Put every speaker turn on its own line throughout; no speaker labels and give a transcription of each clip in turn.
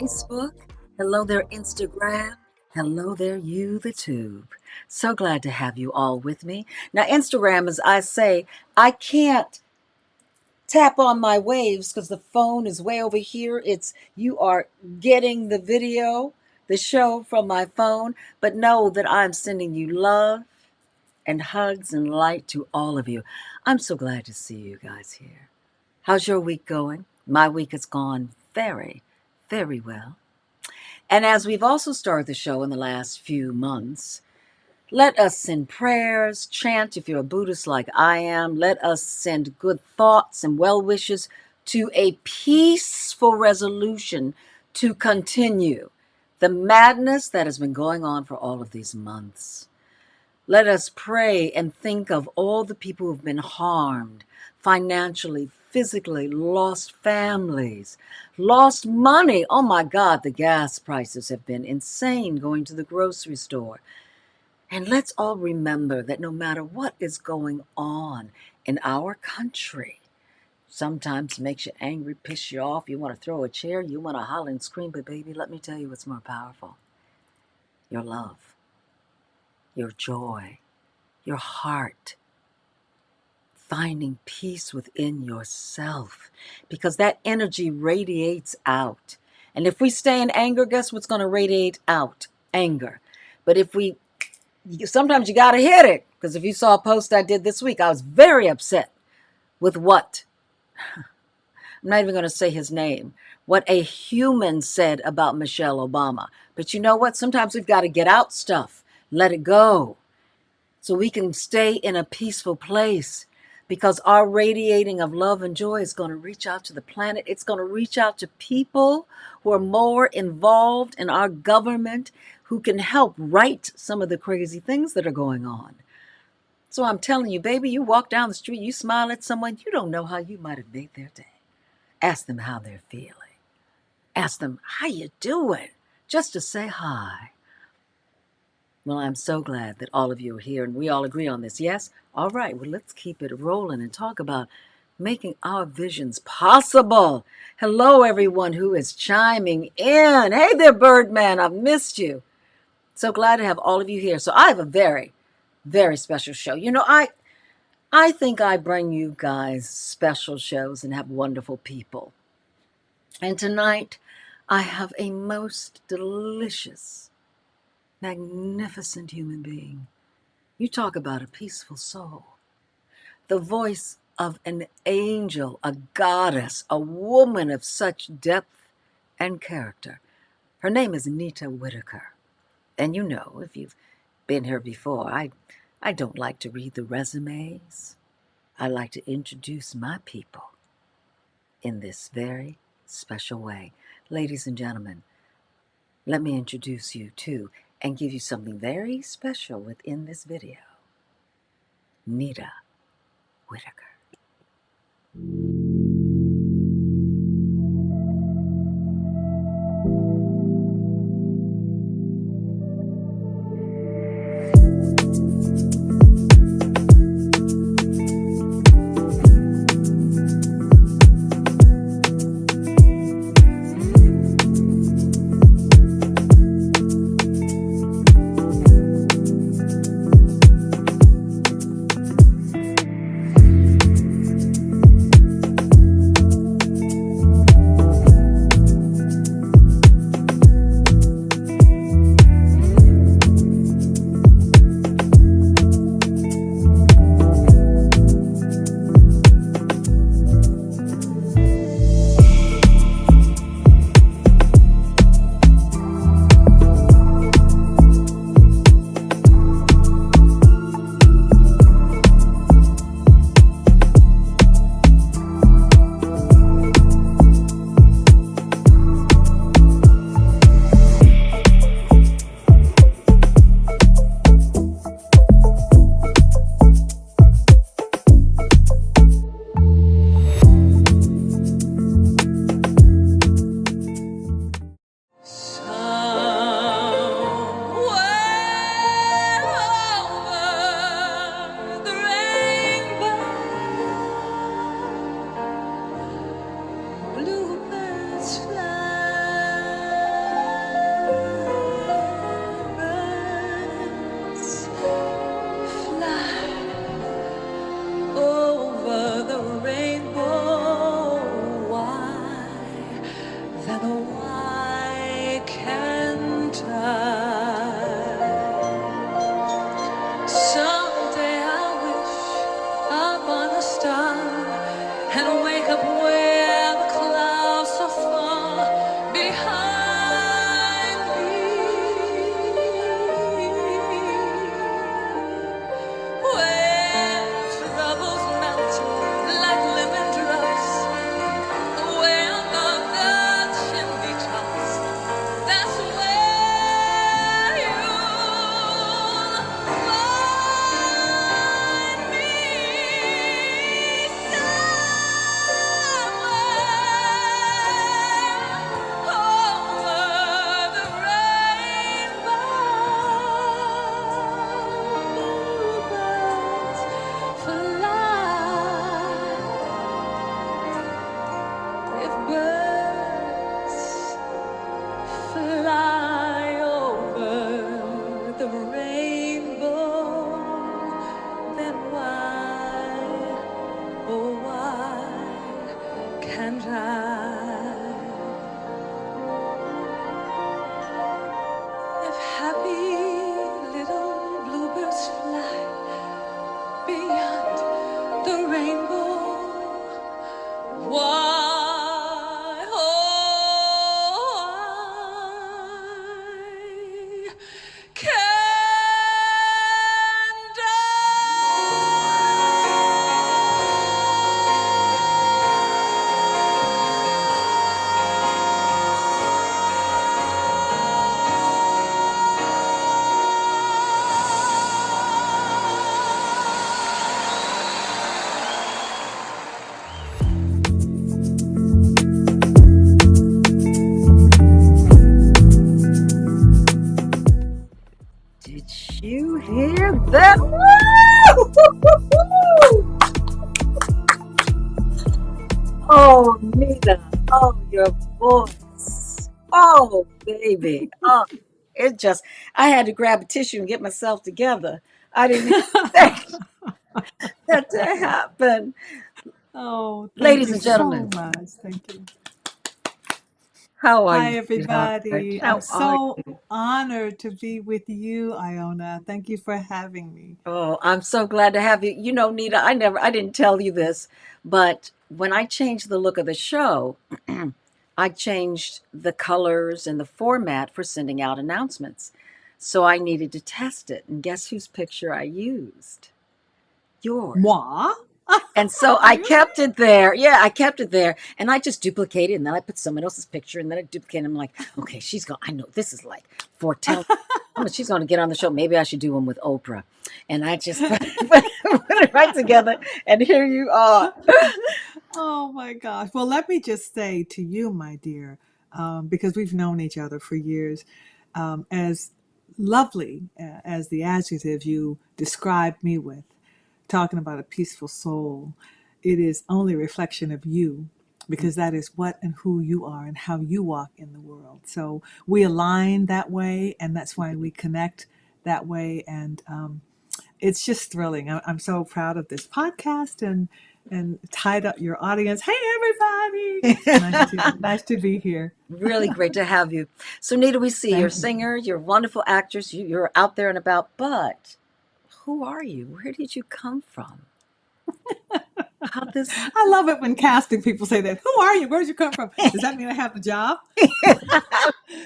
Facebook. Hello there, Instagram. Hello there, you, the tube. So glad to have you all with me. Now, Instagram, as I say, I can't tap on my waves because the phone is way over here. You are getting the video, the show from my phone, but know that I'm sending you love and hugs and light to all of you. I'm so glad to see you guys here. How's your week going? My week has gone very, very well. And as we've also started the show in the last few months, let us send prayers, chant if you're a Buddhist like I am. Let us send good thoughts and well wishes to a peaceful resolution to continue the madness that has been going on for all of these months. Let us pray and think of all the people who've been harmed financially, physically, lost families, lost money. Oh my God, the gas prices have been insane going to the grocery store. And let's all remember that no matter what is going on in our country, sometimes makes you angry, piss you off, you want to throw a chair, you want to holler and scream, but baby, let me tell you what's more powerful. Your love, your joy, your heart, finding peace within yourself, because that energy radiates out. And if we stay in anger, guess what's going to radiate out? Anger. But sometimes you got to hit it, because if you saw a post I did this week, I was very upset with what, I'm not even going to say his name, what a human said about Michelle Obama. But you know what? Sometimes we've got to get out stuff, let it go, so we can stay in a peaceful place, because our radiating of love and joy is going to reach out to the planet. It's going to reach out to people who are more involved in our government, who can help right some of the crazy things that are going on. So I'm telling you, baby, you walk down the street, you smile at someone, you don't know how you might have made their day. Ask them how they're feeling. Ask them, how you doing? Just to say hi. Well, I'm so glad that all of you are here and we all agree on this. Yes? All right. Well, let's keep it rolling and talk about making our visions possible. Hello, everyone who is chiming in. Hey there, Birdman. I've missed you. So glad to have all of you here. So I have a very, very special show. You know, I think I bring you guys special shows and have wonderful people. And tonight, I have a most delicious, magnificent human being. You talk about a peaceful soul. The voice of an angel, a goddess, a woman of such depth and character. Her name is Nita Whitaker. And you know, if you've been here before, I don't like to read the resumes. I like to introduce my people in this very special way. Ladies and gentlemen, let me introduce you to and give you something very special within this video. Nita Whitaker. Oh, baby. Oh, it just, I had to grab a tissue and get myself together. I didn't expect that to happen.
Oh, thank
Ladies
you
and
so
gentlemen,
much. Thank you.
how are
Hi,
you, sweetheart?
everybody. I'm
How are
so
you?
honored to be with you, Iona. Thank you for having me.
Oh, I'm so glad to have you. You know, Nita, I didn't tell you this, but when I changed the look of the show, I changed the colors and the format for sending out announcements. So I needed to test it. And guess whose picture I used? Yours.
Moi?
And so I
Really?
kept it there. Yeah, I kept it there. And I just duplicated and then I put someone else's picture and then I duplicated. I'm like, okay, she's going, I know this is like foretelling. She's going to get on the show. Maybe I should do one with Oprah. And I just put it right together. And here you are.
Oh my gosh. Well, let me just say to you, my dear, because we've known each other for years, as lovely as the adjective you described me with, talking about a peaceful soul, it is only a reflection of you because that is what and who you are and how you walk in the world. So we align that way, and that's why we connect that way. And it's just thrilling. I'm so proud of this podcast and tied up your audience. Hey, everybody! Nice to be here.
Really great to have you. So, Nita, we see you're a
Thank you.
singer, you're a wonderful actress, you're out there and about, but who are you? Where did you come from? How this
I love it when casting people say that. Who are you? Where'd you come from? Does that mean I have a job?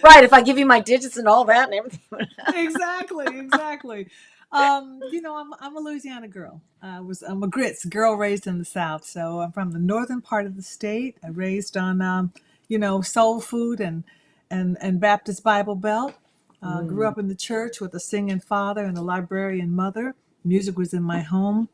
right, if I give you my digits and all that and everything.
Exactly, exactly. I'm a Louisiana girl. I'm a grits girl raised in the South, so I'm from the northern part of the state. I raised on soul food and Baptist Bible Belt. Grew
Mm,
up in the church with a singing father and a librarian mother. Music was in my home.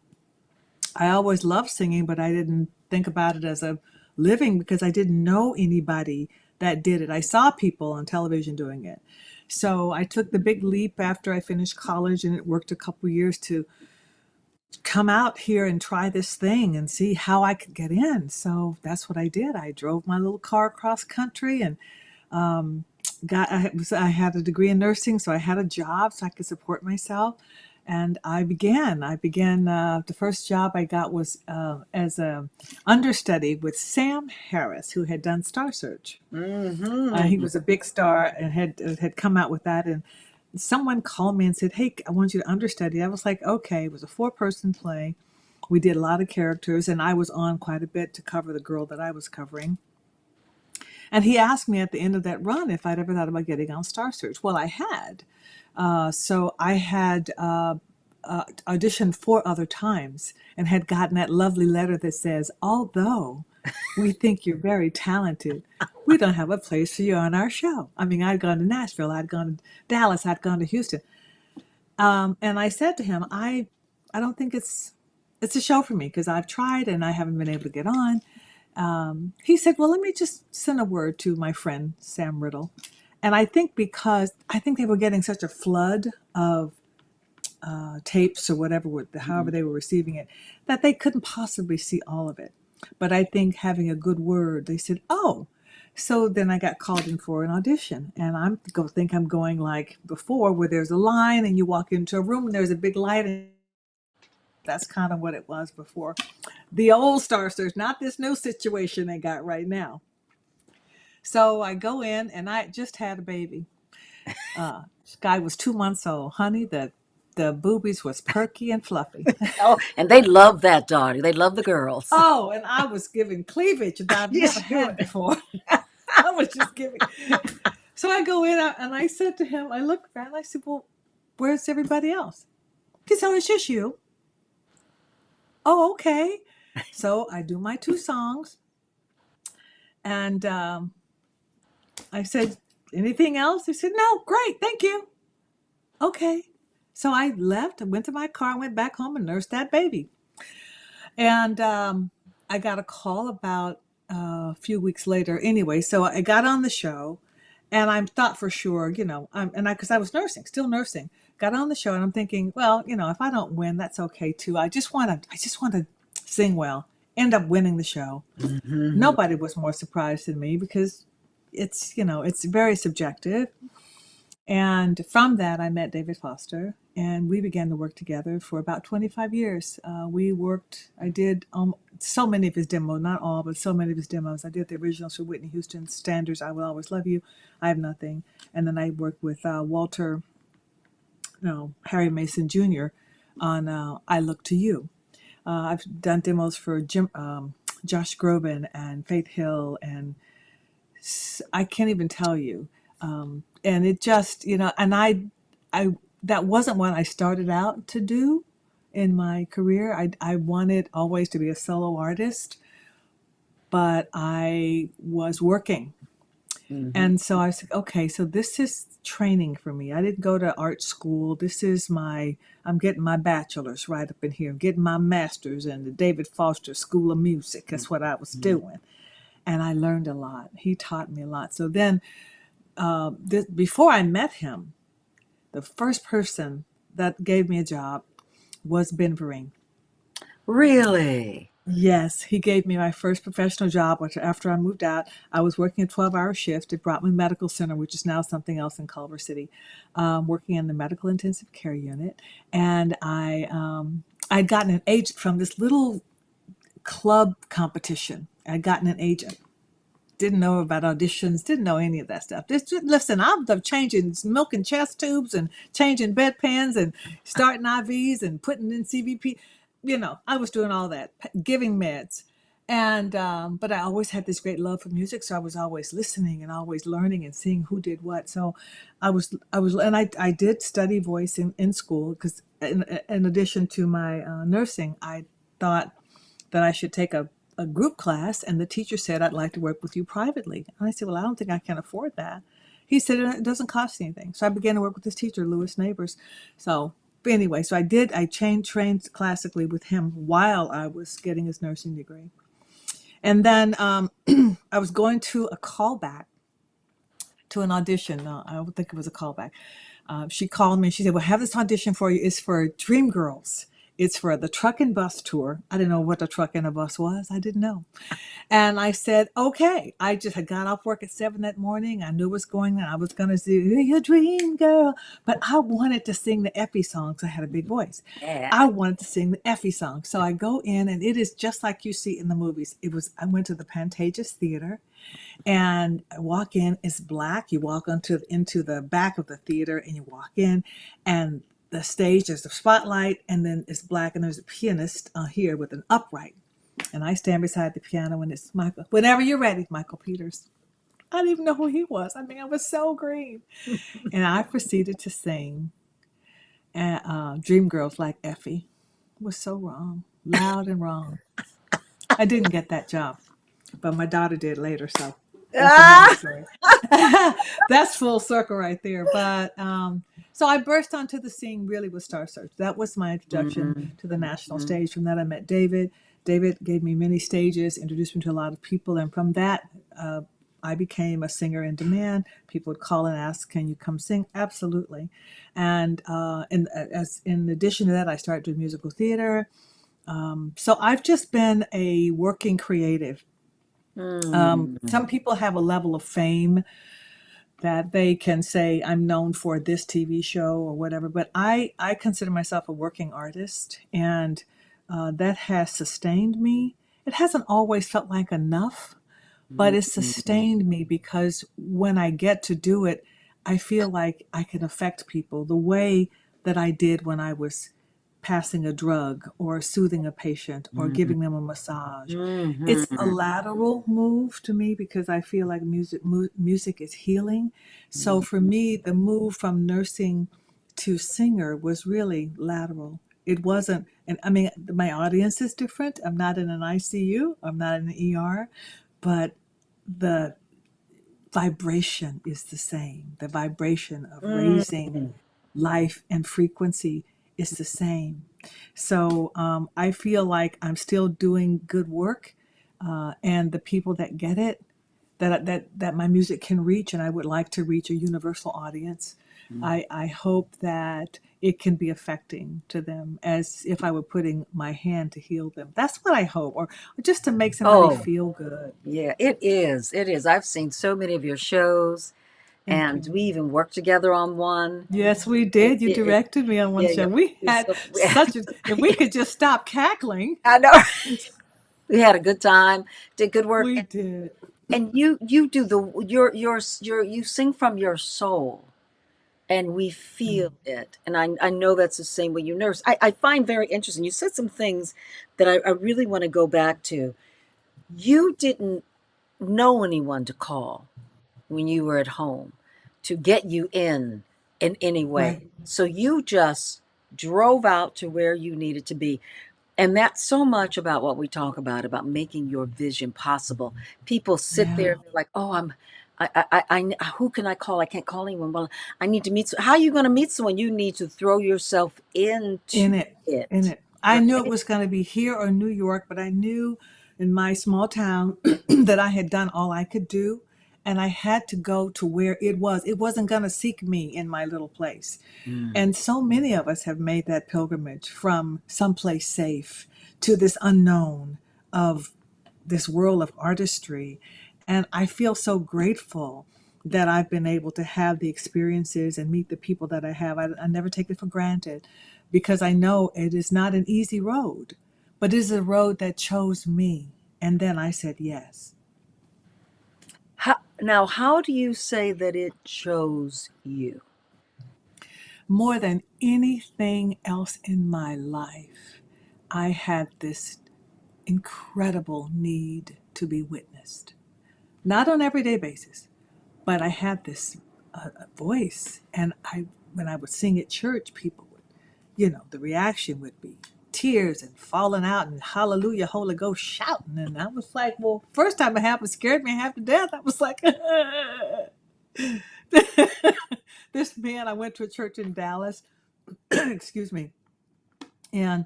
I always loved singing, but I didn't think about it as a living because I didn't know anybody that did it. I saw people on television doing it. So I took the big leap after I finished college, and it worked a couple years to come out here and try this thing and see how I could get in. So that's what I did. I drove my little car across country and um, I had a degree in nursing, so I had a job so I could support myself. And I began. The first job I got was as a understudy with Sam Harris, who had done Star Search. He
mm-hmm.
was a big star and had come out with that. And someone called me and said, "Hey, I want you to understudy." I was like, "Okay." It was a four-person play. We did a lot of characters, and I was on quite a bit to cover the girl that I was covering. And he asked me at the end of that run if I'd ever thought about getting on Star Search. Well, I had. So I had auditioned four other times and had gotten that lovely letter that says, although we think you're very talented, we don't have a place for you on our show. I mean, I'd gone to Nashville, I'd gone to Dallas, I'd gone to Houston. And I said to him, I don't think it's a show for me because I've tried and I haven't been able to get on. He said, well, let me just send a word to my friend, Sam Riddle. And I think they were getting such a flood of tapes or whatever, however they were receiving it, that they couldn't possibly see all of it. But I think having a good word, they said, oh. So then I got called in for an audition. And I'm going like before, where there's a line and you walk into a room and there's a big light. And that's kind of what it was before. The old Star Search, not this new situation they got right now. So I go in and I just had a baby. This guy was 2 months old. Honey, the boobies was perky and fluffy.
Oh, and they love that daughter. They love the girls.
Oh, and I was giving cleavage that I've never
Yes, you
had before. I was just giving. So I go in and I said to him, I looked around, I said, well, where's everybody else? He said, oh, it's just you. Oh, okay. So I do my two songs. And I said, anything else? He said, no, great, thank you. Okay. So I left, I went to my car, went back home and nursed that baby. And I got a call about a few weeks later. Anyway, so I got on the show, and I thought for sure, because I was nursing, still nursing. Got on the show, and I'm thinking, well, if I don't win, that's okay too. I just want to sing well. End up winning the show.
hmm
Nobody was more surprised than me because it's, it's very subjective. And from that, I met David Foster, and we began to work together for about 25 years. I did so many of his demos, not all, but so many of his demos. I did the originals for Whitney Houston standards, I Will Always Love You, I Have Nothing. And then I worked with Walter, no, Harry Mason Jr. on I Look to You. I've done demos for Josh Groban and Faith Hill, and I can't even tell you. And it just, and I that wasn't what I started out to do in my career. I wanted always to be a solo artist, but I was working.
Mm-hmm.
And so I was like, okay, so this is training for me. I didn't go to art school. I'm getting my bachelor's right up in here. I'm getting my master's in the David Foster School of Music. That's what I was doing. And I learned a lot. He taught me a lot. So then, before I met him, the first person that gave me a job was Ben Vereen.
Really?
Yes, he gave me my first professional job, which after I moved out, I was working a 12-hour shift at Brotman Medical Center, which is now something else in Culver City, working in the medical intensive care unit. And I'd gotten an agent from this little club competition. I'd gotten an agent. Didn't know about auditions, didn't know any of that stuff. Listen, I was changing, milking chest tubes and changing bedpans and starting IVs and putting in CVP. I was doing all that, giving meds. And, but I always had this great love for music. So I was always listening and always learning and seeing who did what. So and I did study voice in school because in addition to my nursing, I thought that I should take a group class, and the teacher said, I'd like to work with you privately. And I said, well, I don't think I can afford that. He said, it doesn't cost anything. So I began to work with this teacher, Lewis Neighbors. So but anyway, so I trained classically with him while I was getting his nursing degree. And then I was going to a callback to an audition. I would think it was a callback. She called me and she said, well, I have this audition for you. It's for Dreamgirls. It's for the truck and bus tour. I didn't know what a truck and a bus was. I didn't know. And I said, okay. I just had got off work at 7 that morning. I knew what was going on. I was going to do your dream girl. But I wanted to sing the Effie song because I had a big voice.
Yeah.
I wanted to sing the Effie song. So I go in and it is just like you see in the movies. I went to the Pantages Theater and I walk in. It's black. You walk into the back of the theater and you walk in and the stage, there's the spotlight, and then it's black, and there's a pianist here with an upright. And I stand beside the piano, and it's Michael. Whenever you're ready, Michael Peters. I didn't even know who he was. I mean, I was so green. And I proceeded to sing Dreamgirls like Effie. It was so wrong, loud and wrong. I didn't get that job, but my daughter did later, so that's another
Ah!
story. That's full circle right there. But so I burst onto the scene really with Star Search. That was my introduction to the national stage. From that, I met David. David gave me many stages, introduced me to a lot of people, and from that, I became a singer in demand. People would call and ask, "Can you come sing?" Absolutely. And in addition to that, I started doing musical theater. So I've just been a working creative. Some people have a level of fame that they can say, I'm known for this TV show or whatever, but I consider myself a working artist, and that has sustained me. It hasn't always felt like enough, but it's sustained me because when I get to do it, I feel like I can affect people the way that I did when I was passing a drug or soothing a patient or giving them a massage. It's a lateral move to me because I feel like music is healing. So for me, the move from nursing to singer was really lateral. It wasn't, and I mean, my audience is different. I'm not in an ICU, I'm not in the ER, but the vibration is the same. The vibration of raising life and frequency is the same. So I feel like I'm still doing good work, and the people that get it, that my music can reach, and I would like to reach a universal audience. I hope that it can be affecting to them as if I were putting my hand to heal them. That's what I hope, or just to make somebody
Oh,
feel good.
yeah, it is. It is. I've seen so many of your shows,
Thank
and
you.
we even worked together on one.
Yes, we
It,
did. You
it, it
directed me on one
yeah, yeah.
show. We
It's
had
so,
such a, if we could just stop cackling,
I know. We had a good time, did good work,
we did.
and you do the your you sing from your soul, and we feel
Mm,
it. And I know that's the same way you nurse. I find very interesting. You said some things that I really want to go back to. You didn't know anyone to call when you were at home to get you in any way.
right.
So you just drove out to where you needed to be. And that's so much about what we talk about making your vision possible. People sit
Yeah.
there and they're like, "Oh, who can I call? I can't call anyone. Well, I need to meet. How are you going to meet someone? You need to throw yourself into
In it, in
it,
it. I knew it
right?
was going to be here or New York, but I knew in my small town that I had done all I could do, and I had to go to where it was. It wasn't going to seek me in my little place.
Mm.
And so many of us have made that pilgrimage from someplace safe to this unknown of this world of artistry. And I feel so grateful that I've been able to have the experiences and meet the people that I have. I never take it for granted because I know it is not an easy road, but it is a road that chose me. And then I said yes.
How do you say that it chose you?
More than anything else in my life, I had this incredible need to be witnessed. Not on an everyday basis, but I had this voice, and when I would sing at church, people would, the reaction would be tears and falling out and hallelujah, Holy Ghost shouting, and I was like, well, first time it happened scared me half to death. I was like, this man. I went to a church in Dallas, excuse me, and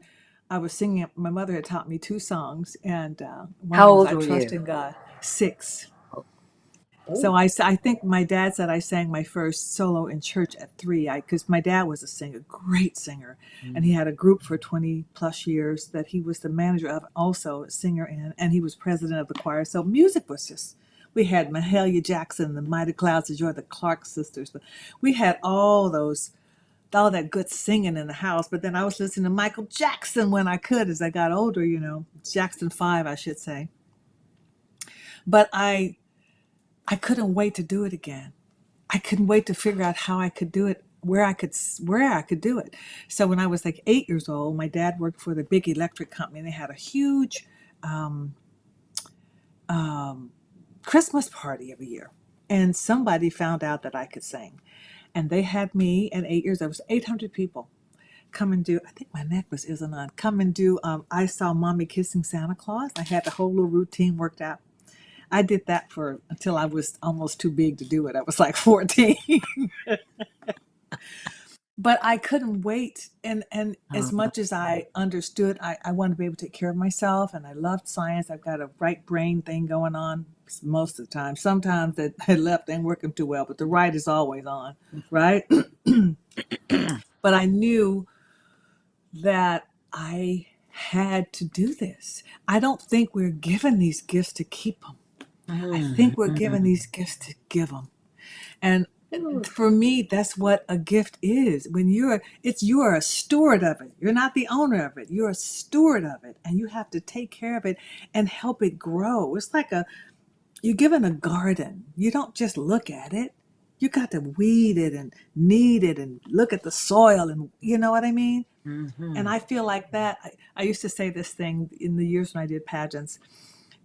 I was singing. My mother had taught me two songs, and one of
How
them was
old
"I
were
Trust
you?
in God." 6. So
Oh,
I think my dad said I sang my first solo in church at 3. Because my dad was a singer, great singer, and he had a group for 20 plus years that he was the manager of, also a singer in, and he was president of the choir. So music was just. We had Mahalia Jackson, the Mighty Clouds of Joy, the Clark sisters. We had all that good singing in the house. But then I was listening to Michael Jackson when I could as I got older. Jackson 5, I should say. But I couldn't wait to do it again. I couldn't wait to figure out how I could do it, where I could do it. So when I was like 8 years old, my dad worked for the big electric company. And they had a huge um, Christmas party every year, and somebody found out that I could sing, and they had me at 8 years. There was 800 people come and do. I think my necklace isn't on. Come and do. I saw mommy kissing Santa Claus. I had the whole little routine worked out. I did that for until I was almost too big to do it. I was like 14. But I couldn't wait. And as
uh,
much as I understood, I wanted to be able to take care of myself, and I loved science. I've got a right brain thing going on most of the time. Sometimes the left ain't working too well, but the right is always on, right? But I knew that I had to do this. I don't think we're given these gifts to keep them. I think we're given these gifts to give them. And for me, that's what a gift is. When you are a steward of it. You're not the owner of it. You're a steward of it, and you have to take care of it and help it grow. It's like you're given a garden. You don't just look at it. You got to weed it and knead it and look at the soil, and you know what I mean? And
mhm.
I feel like that. I used to say this thing in the years when I did pageants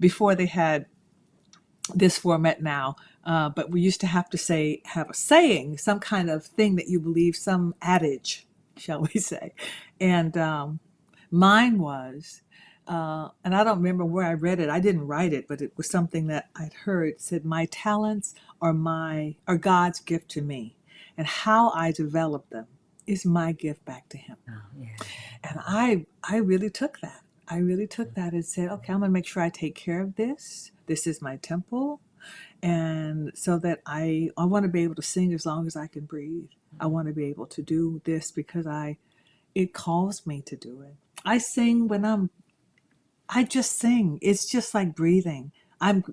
before they had this format now. But we used to have a saying, some kind of thing that you believe, some adage, shall we say. And mine was, and I don't remember where I read it. I didn't write it, but it was something that I'd heard. It said, "My talents are God's gift to me, and how I develop them is my gift back to Him."
Oh, yeah.
And I really took that. I really took that and said, okay, I'm going to make sure I take care of this. This is my temple. And so that I want to be able to sing as long as I can breathe. I want to be able to do this because it calls me to do it. I sing when I just sing. It's just like breathing. I'm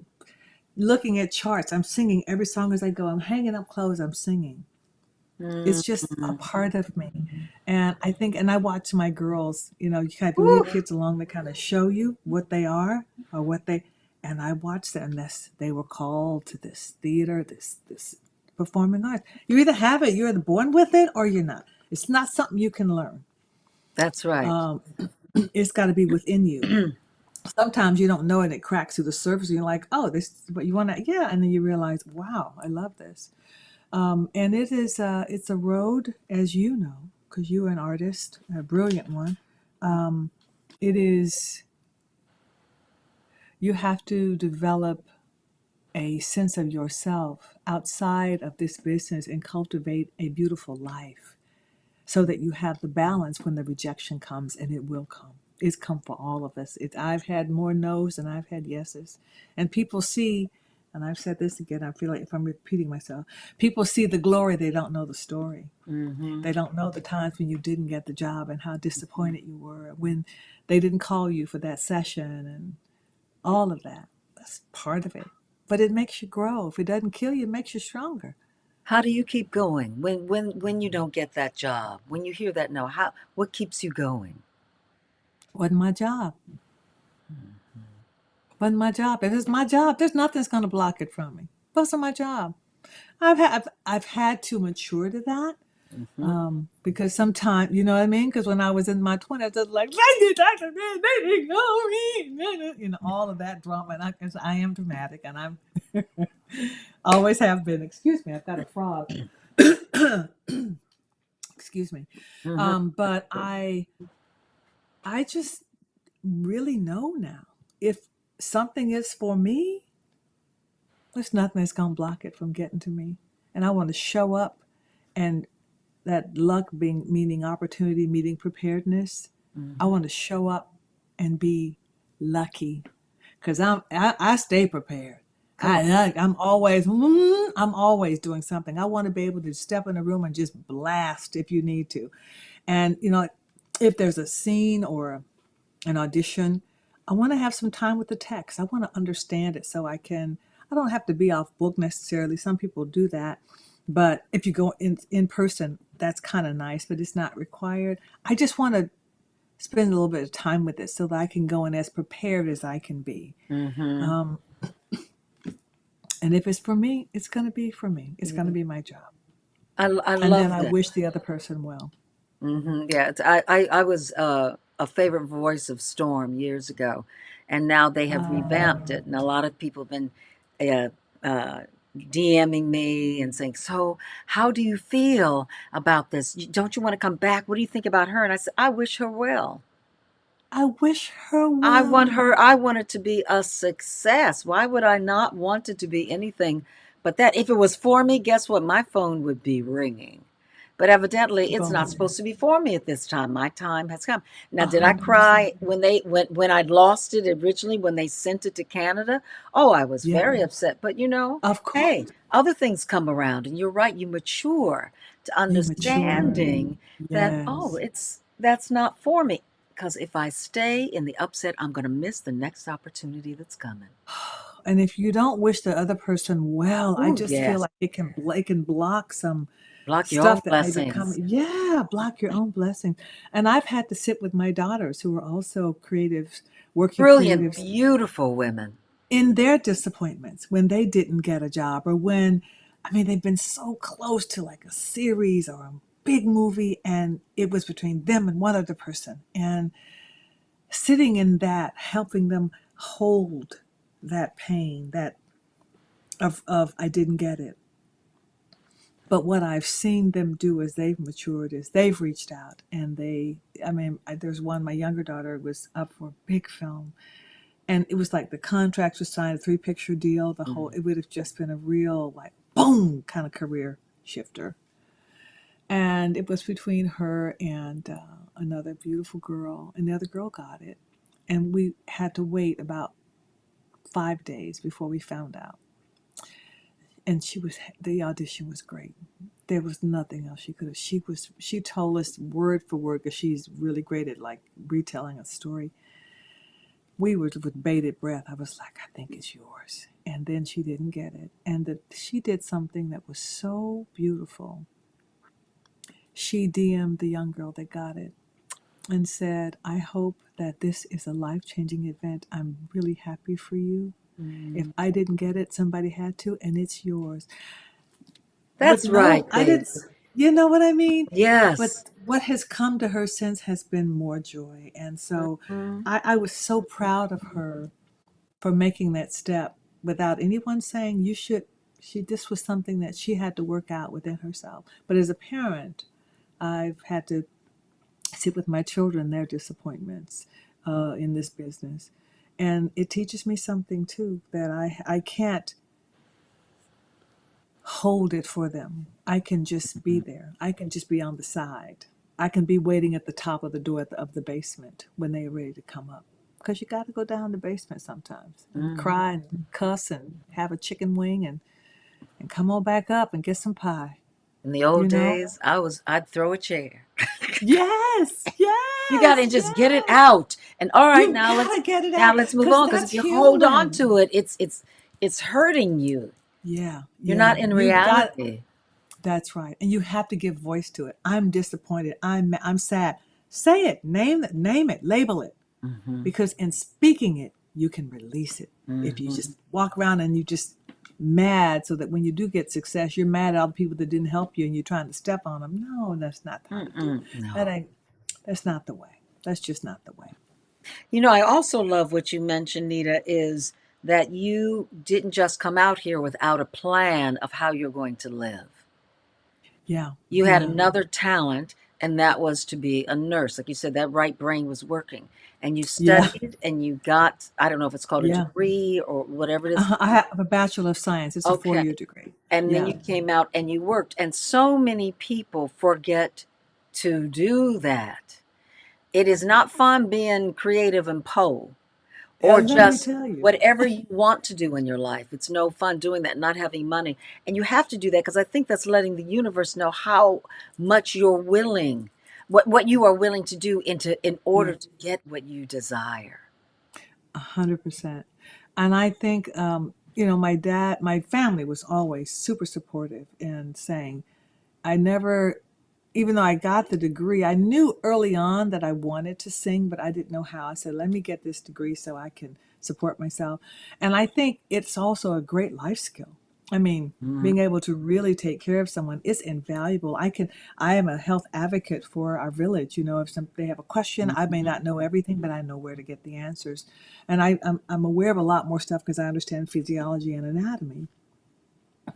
looking at charts. I'm singing every song as I go. I'm hanging up clothes. I'm singing. It's just a
Mm-hmm.
part of me. And I think, and I watch my girls, you kind of lead
Woo,
kids along to kind of show you what they are or what they, and I watch them. And they were called to this theater, this performing arts. You either have it, you're either born with it or you're not. It's not something you can learn.
that's right.
Um, it's got to be within you. Sometimes you don't know it, and it cracks through the surface. And you're like, oh, this is what you want to, yeah. And then you realize, wow, I love this. And it's a road, as you know, because you're an artist, a brilliant one. Um, it is, you have to develop a sense of yourself outside of this business and cultivate a beautiful life so that you have the balance when the rejection comes, and it will come. It's come for all of us. I've had more no's than I've had yeses. And people see, and I've said this again, I feel like if I'm repeating myself, people see the glory, they don't know the story.
Mm-hmm.
They don't know the times when you didn't get the job and how disappointed you were, when they didn't call you for that session and all of that. That's part of it. But it makes you grow. If it doesn't kill you, it makes you stronger.
How do you keep going when you don't get that job? When you hear that no, how what keeps you going?
Wasn't my job. Wasn't my job. If it's my job, there's nothing that's going to block it from me. Wasn't my job. I've had to mature to that.
Mm-hmm.
Because sometimes, you know what I mean? Because when I was in my 20s, I was just like, they didn't know me. All of that drama. And 'cause I am dramatic and I'm always have been. Excuse me, I've got a frog. Excuse me.
Mm-hmm.
But I just really know now. If something is for me, there's nothing that's going to block it from getting to me. And I want to show up, and that luck being meaning opportunity, meeting preparedness. I
Mm-hmm.
want to show up and be lucky because I stay prepared.
Come on.
I'm always doing something. I want to be able to step in a room and just blast if you need to. And if there's a scene or an audition, I want to have some time with the text. I want to understand it so I don't have to be off book necessarily. Some people do that. But if you go in person, that's kind of nice, but it's not required. I just want to spend a little bit of time with it so that I can go in as prepared as I can be.
Mm-hmm.
Um, and if it's for me, it's going to be for me. It's going to be my job.
I
And then
love
I
that.
wish the other person well.
Hmm. Yeah, I was a favorite voice of Storm years ago, and now they have revamped
Uh,
it, and a lot of people have been uh, uh, DMing me and saying, "So, how do you feel about this? Don't you want to come back? What do you think about her?" And I said, "I wish her well.
I wish her well.
I want it to be a success. Why would I not want it to be anything but that? If it was for me, guess what? My phone would be ringing. But evidently it's not
Boom.
supposed to be for me at this time. My time has come. Now, did I
100%.
cry when I'd lost it originally when they sent it to Canada? Oh, I was
Yeah,
very upset. But
of
hey,
course.
other things come around, and you're right, you mature to
You mature.
understanding that, oh,
Yes.
it's that's not for me. Because if I stay in the upset, I'm going to miss the next opportunity that's coming.
And if you don't wish the other person well, I
Oh,
just feel
yes.
like it can block some
Block your own
stuff that may be
blessings.
coming. Yeah, block your own blessings. And I've had to sit with my daughters who are also creatives, working
Brilliant,
creatives,
beautiful women.
in their disappointments when they didn't get a job or when, I mean, they've been so close to like a series or a big movie and it was between them and one other person. And sitting in that, helping them hold that pain, that of I didn't get it. But what I've seen them do as they've matured is they've reached out and I mean, there's one, my younger daughter was up for a big film and it was like the contracts were signed, a 3 picture deal,
Mhm.
it would have just been a real like boom kind of career shifter. And it was between her and another beautiful girl, and the other girl got it. And we had to wait about 5 days before we found out. and the audition was great. There was nothing else she could have. She told us word for word, because she's really great at like retelling a story. We were with bated breath. I was like, I think it's yours. And then she didn't get it. And she did something that was so beautiful. She DM'd the young girl that got it and said, I hope that this is a life changing event. I'm really happy for you. If
Mm.
I didn't get it, somebody had to, and it's yours. But
That's right,
no, I
baby.
didn't, you know what I mean? But
Yes.
what has come to her since has been more joy. And so
Mhm.
I was so proud of her for making that step without anyone saying you should. This was something that she had to work out within herself. But as a parent, I've had to sit with my children, their disappointments in this business. And it teaches me something too, that I can't hold it for them. I can just be there. I can just be on the side. I can be waiting at the top of the door of the basement when they're ready to come up. Because you got to go down the basement sometimes and
Mhm.
cry and cuss and have a chicken wing and come on back up and get some pie.
In the old
You know?
days, I'd throw a chair.
Yes,
You got to
yes,
just get it
yes.
out. And all right,
You gotta get it
now
out
let's move
because
on, because if
that's
you hold on
human.
to it, it's hurting you.
Yeah,
You're
yeah.
not in
You got
reality.
That's right. And you have to give voice to it. I'm disappointed. I'm sad. Say it. Name it. Label it.
Mhm.
Because in speaking it, you can release it. If you
Mhm.
just walk around and you just mad, so that when you do get success, you're mad at all the people that didn't help you and you're trying to step on them. No, that's not how to do.
Mm-mm.
That
No.
ain't. That's not the way. That's just not the way.
I also love what you mentioned, Nita, is that you didn't just come out here without a plan of how you're going to live.
Yeah.
You had
Yeah.
another talent, and that was to be a nurse. Like you said, that right brain was working. And you
Yeah.
studied and you got, I don't know if it's called a
Yeah.
degree or whatever it is.
I have a Bachelor of Science. It's a
Okay.
4-year degree.
And then
Yeah.
you came out and you worked. And so many people forget to do that. It is not fun being creative and pole, or
Let me
just
tell you.
whatever you want to do in your life. It's no fun doing that, not having money. And you have to do that, because I think that's letting the universe know how much you're willing, what you are willing to do in
Yeah.
order to get what you desire.
100%. And I think, my family was always super supportive in saying, I never, even though I got the degree, I knew early on that I wanted to sing, but I didn't know how. I said, let me get this degree so I can support myself. And I think it's also a great life skill. I mean,
Mhm.
being able to really take care of someone is invaluable. I am a health advocate for our village. If they have a question, I may
Mhm.
not know everything, but I know where to get the answers. And I'm aware of a lot more stuff because I understand physiology and anatomy.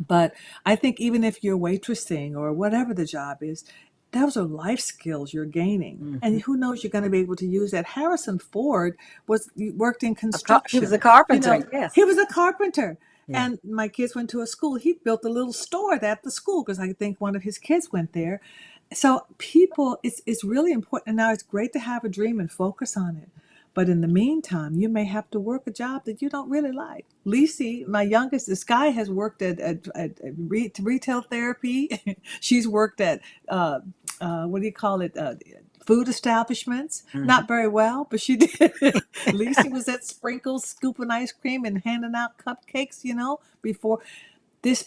But I think even if you're waitressing or whatever the job is, those are life skills you're gaining.
Mhm.
And who knows, you're going to be able to use that. Harrison Ford worked in
He was a
construction. You
carpenter,
know,
yes.
he was a carpenter.
Yeah.
And my kids went to a school. He built a little store at the school because I think one of his kids went there. So people, it's really important. And now it's great to have a dream and focus on it. But in the meantime, you may have to work a job that you don't really like. Lisi, my youngest, this guy has worked at retail therapy. She's worked at, what do you call it? Food establishments.
Mhm.
Not very well, but she did. Lisi was at Sprinkles scooping ice cream and handing out cupcakes, before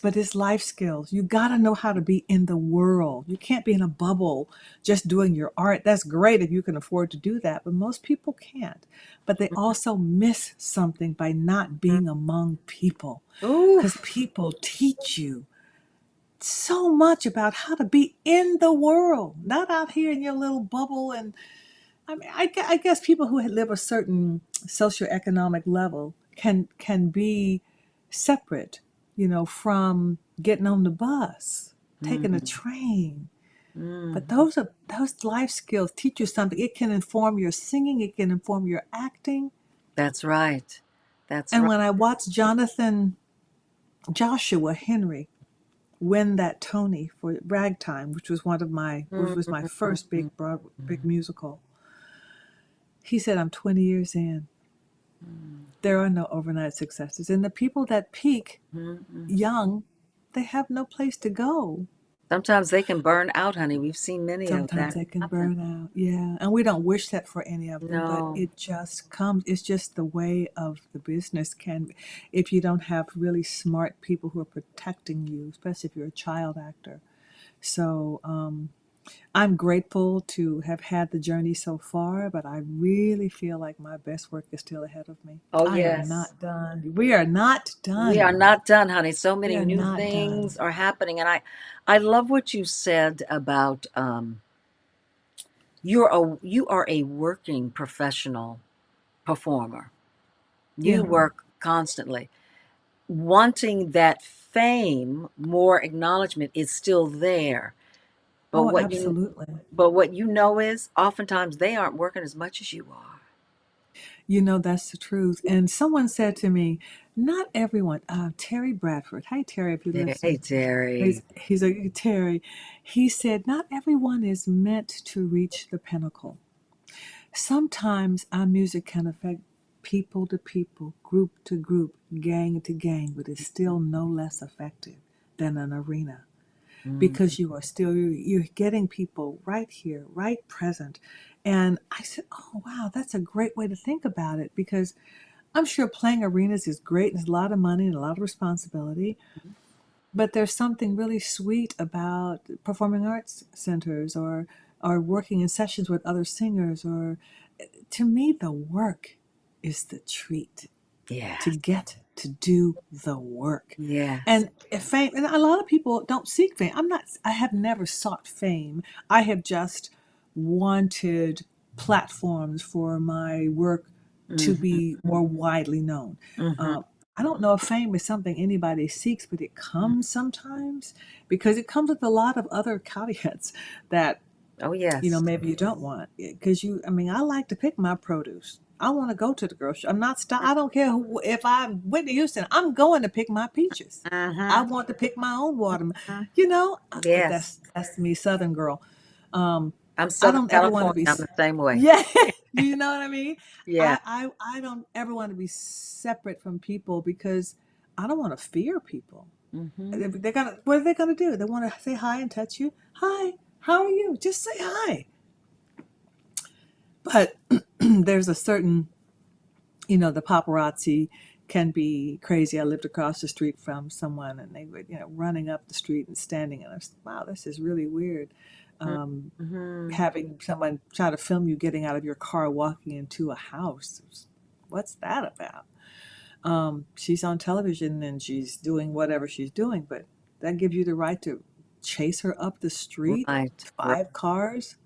but it's life skills. You got to know how to be in the world. You can't be in a bubble just doing your art. That's great if you can afford to do that, but most people can't. But they also miss something by not being among people,
Ooh,
because people teach you so much about how to be in the world, not out here in your little bubble. And I mean, I guess people who live a certain socioeconomic level can be separate, from getting on the bus, taking the
mm,
train. But
mm.
those life skills teach you something. It can inform your singing. It can inform your acting.
That's right. That's
And
right.
when I watched Joshua Henry win that Tony for Ragtime, which was my first big musical, he said, "I'm 20 years in. There are no overnight successes. And the people that peak
Mhm.
young they have no place to go.
Sometimes they can burn out, honey. We've seen many of
Sometimes
that
they can
happen.
burn out. Yeah. And we don't wish that for any of them, but
No.
it just comes. It's just the way of the business can, if you don't have really smart people who are protecting you, especially if you're a child actor. So I'm grateful to have had the journey so far, but I really feel like my best work is still ahead of me.
Oh,
I am
yes.
not done. We are not
We
done.
are not done, honey. So
We
many
are
new
not
things
done.
are happening. And I love what you said about you are a working professional performer. You
Yeah.
work constantly. Wanting that fame, more acknowledgement is still there. But
Oh,
what you
absolutely.
but what you know is oftentimes they aren't working as much as you are.
You know, that's the truth. And someone said to me, not everyone, Terry Bradford. Hi, Terry, if you
Hey,
listen.
Terry.
He's a Terry. He said, not everyone is meant to reach the pinnacle. Sometimes our music can affect people to people, group to group, gang to gang, but it's still no less effective than an arena
Mm,
because you are still you're getting people right here, right present. And I said, "Oh wow, that's a great way to think about it because I'm sure playing arenas is great. There's a lot of money and a lot of responsibility, but there's something really sweet about performing arts centers or working in sessions with other singers or to me the work is the treat to
yes.
get to do the work.
Yes.
And if fame, and a lot of people don't seek fame. I have never sought fame. I have just wanted platforms for my work to
Hmm.
be more widely known.
Hmm.
Uh, I don't know if fame is something anybody seeks, but it comes sometimes because it comes with a lot of other caveats that
Oh, yes.
maybe you don't want because I mean, I like to pick my produce. I want to go to the grocery. I'm not stop. I don't care if I went to Houston. I'm going to pick my peaches. I
Hmm.
want to pick my own watermelon.
Hmm.
But
Yes.
that's me, Southern girl. Um,
I'm
I
Southern
don't ever want to
California.
be.
I'm the same way.
Yeah, do you know what I mean?
Yeah.
I don't ever want to be separate from people because I don't want to fear people.
Hmm.
They're gonna. What are they gonna do? They want to say hi and touch you. Hi, how are you? Just say hi. But there's a certain, the paparazzi can be crazy. I lived across the street from someone and they were, running up the street and standing. And I was, wow, this is really weird. Um,
Hmm.
Having someone try to film you getting out of your car, walking into a house. What's that about? She's on television and she's doing whatever she's doing, but that gives you the right to chase her up the street,
Right. Right.
5 cars.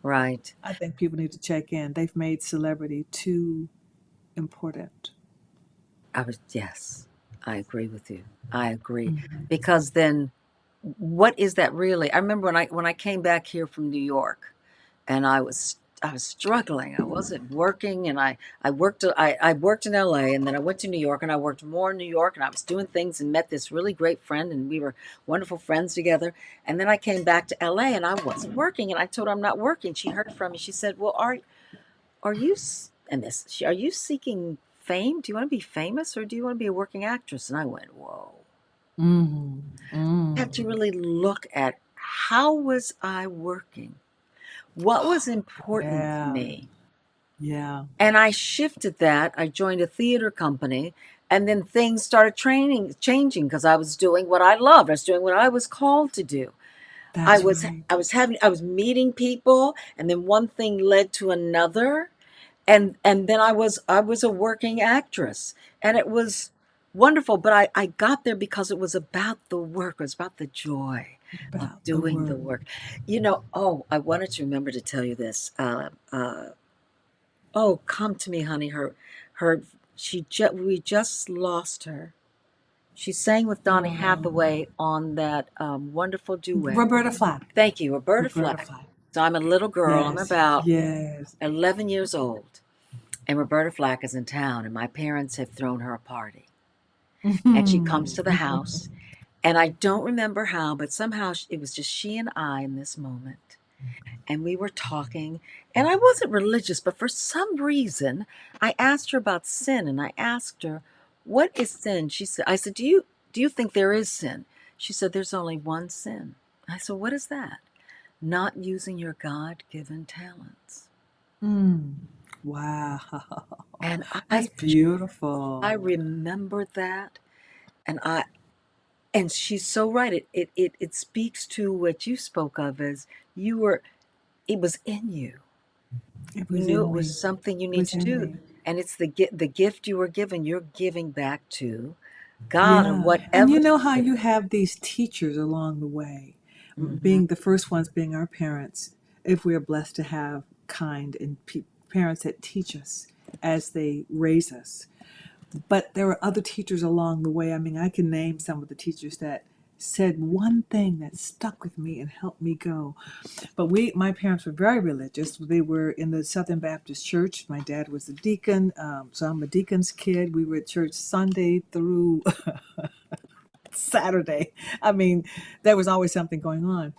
Right.
I think people need to check in. They've made celebrity too important.
Yes, I agree with you. I agree.
Mhm.
Because then what is that really? I remember when I came back here from New York and I was struggling. I wasn't working and I worked in LA and then I went to New York and I worked more in New York and I was doing things and met this really great friend and we were wonderful friends together. And then I came back to LA and I wasn't working and I told her I'm not working. She heard from me. She said, "Well, are you and this are you seeking fame? Do you want to be famous or do you want to be a working actress?" And I went, "Whoa."
Mhm.
I had to
Mm.
really look at how was I working? What was important to
Yeah.
me?
Yeah.
And I shifted that. I joined a theater company and then things started changing because I was doing what I loved. I was doing what I was called to do. I
That's
was
right.
I was meeting people and then one thing led to another and then I was a working actress and it was wonderful, but I got there because it was about the work. It was about the joy of
About the
doing the
work.
work. Oh, I wanted to remember to tell you this. Oh, come to me, honey. Her we just lost her. She sang with Donny
Oh.
Hathaway on that wonderful duet.
Roberta Flack.
Thank you, Roberta
Roberta
Flack.
Flack.
So I'm a little girl. I'm
Yes.
about
Yes.
11 years old, and Roberta Flack is in town, and my parents have thrown her a party. And she comes to the house, and I don't remember how, but somehow it was just she and I in this moment. And we were talking, and I wasn't religious, but for some reason, I asked her about sin, and I asked her, "What is sin?" I said, Do you think there is sin? She said, there's only one sin. I said, what is that? Not using your God given talents.
Mm. Wow.
And
That's
I
beautiful.
remember that. And and she's so right. It speaks to what you spoke of as you were, it was in you.
It
You
was
knew
in
it was
me.
something you
It
need
was
to
in
do.
me.
And it's the gift you were given, you're giving back to God or
Yeah. And
whatever.
you know how you have these teachers along the way,
Mm-hmm.
being the first ones being our parents, if we are blessed to have kind and parents that teach us as they raise us. But there were other teachers along the way. I mean, I can name some of the teachers that said one thing that stuck with me and helped me go. But my parents were very religious. They were in the Southern Baptist Church. My dad was a deacon, so I'm a deacon's kid. We were at church Sunday through Saturday. I mean, there was always something going on.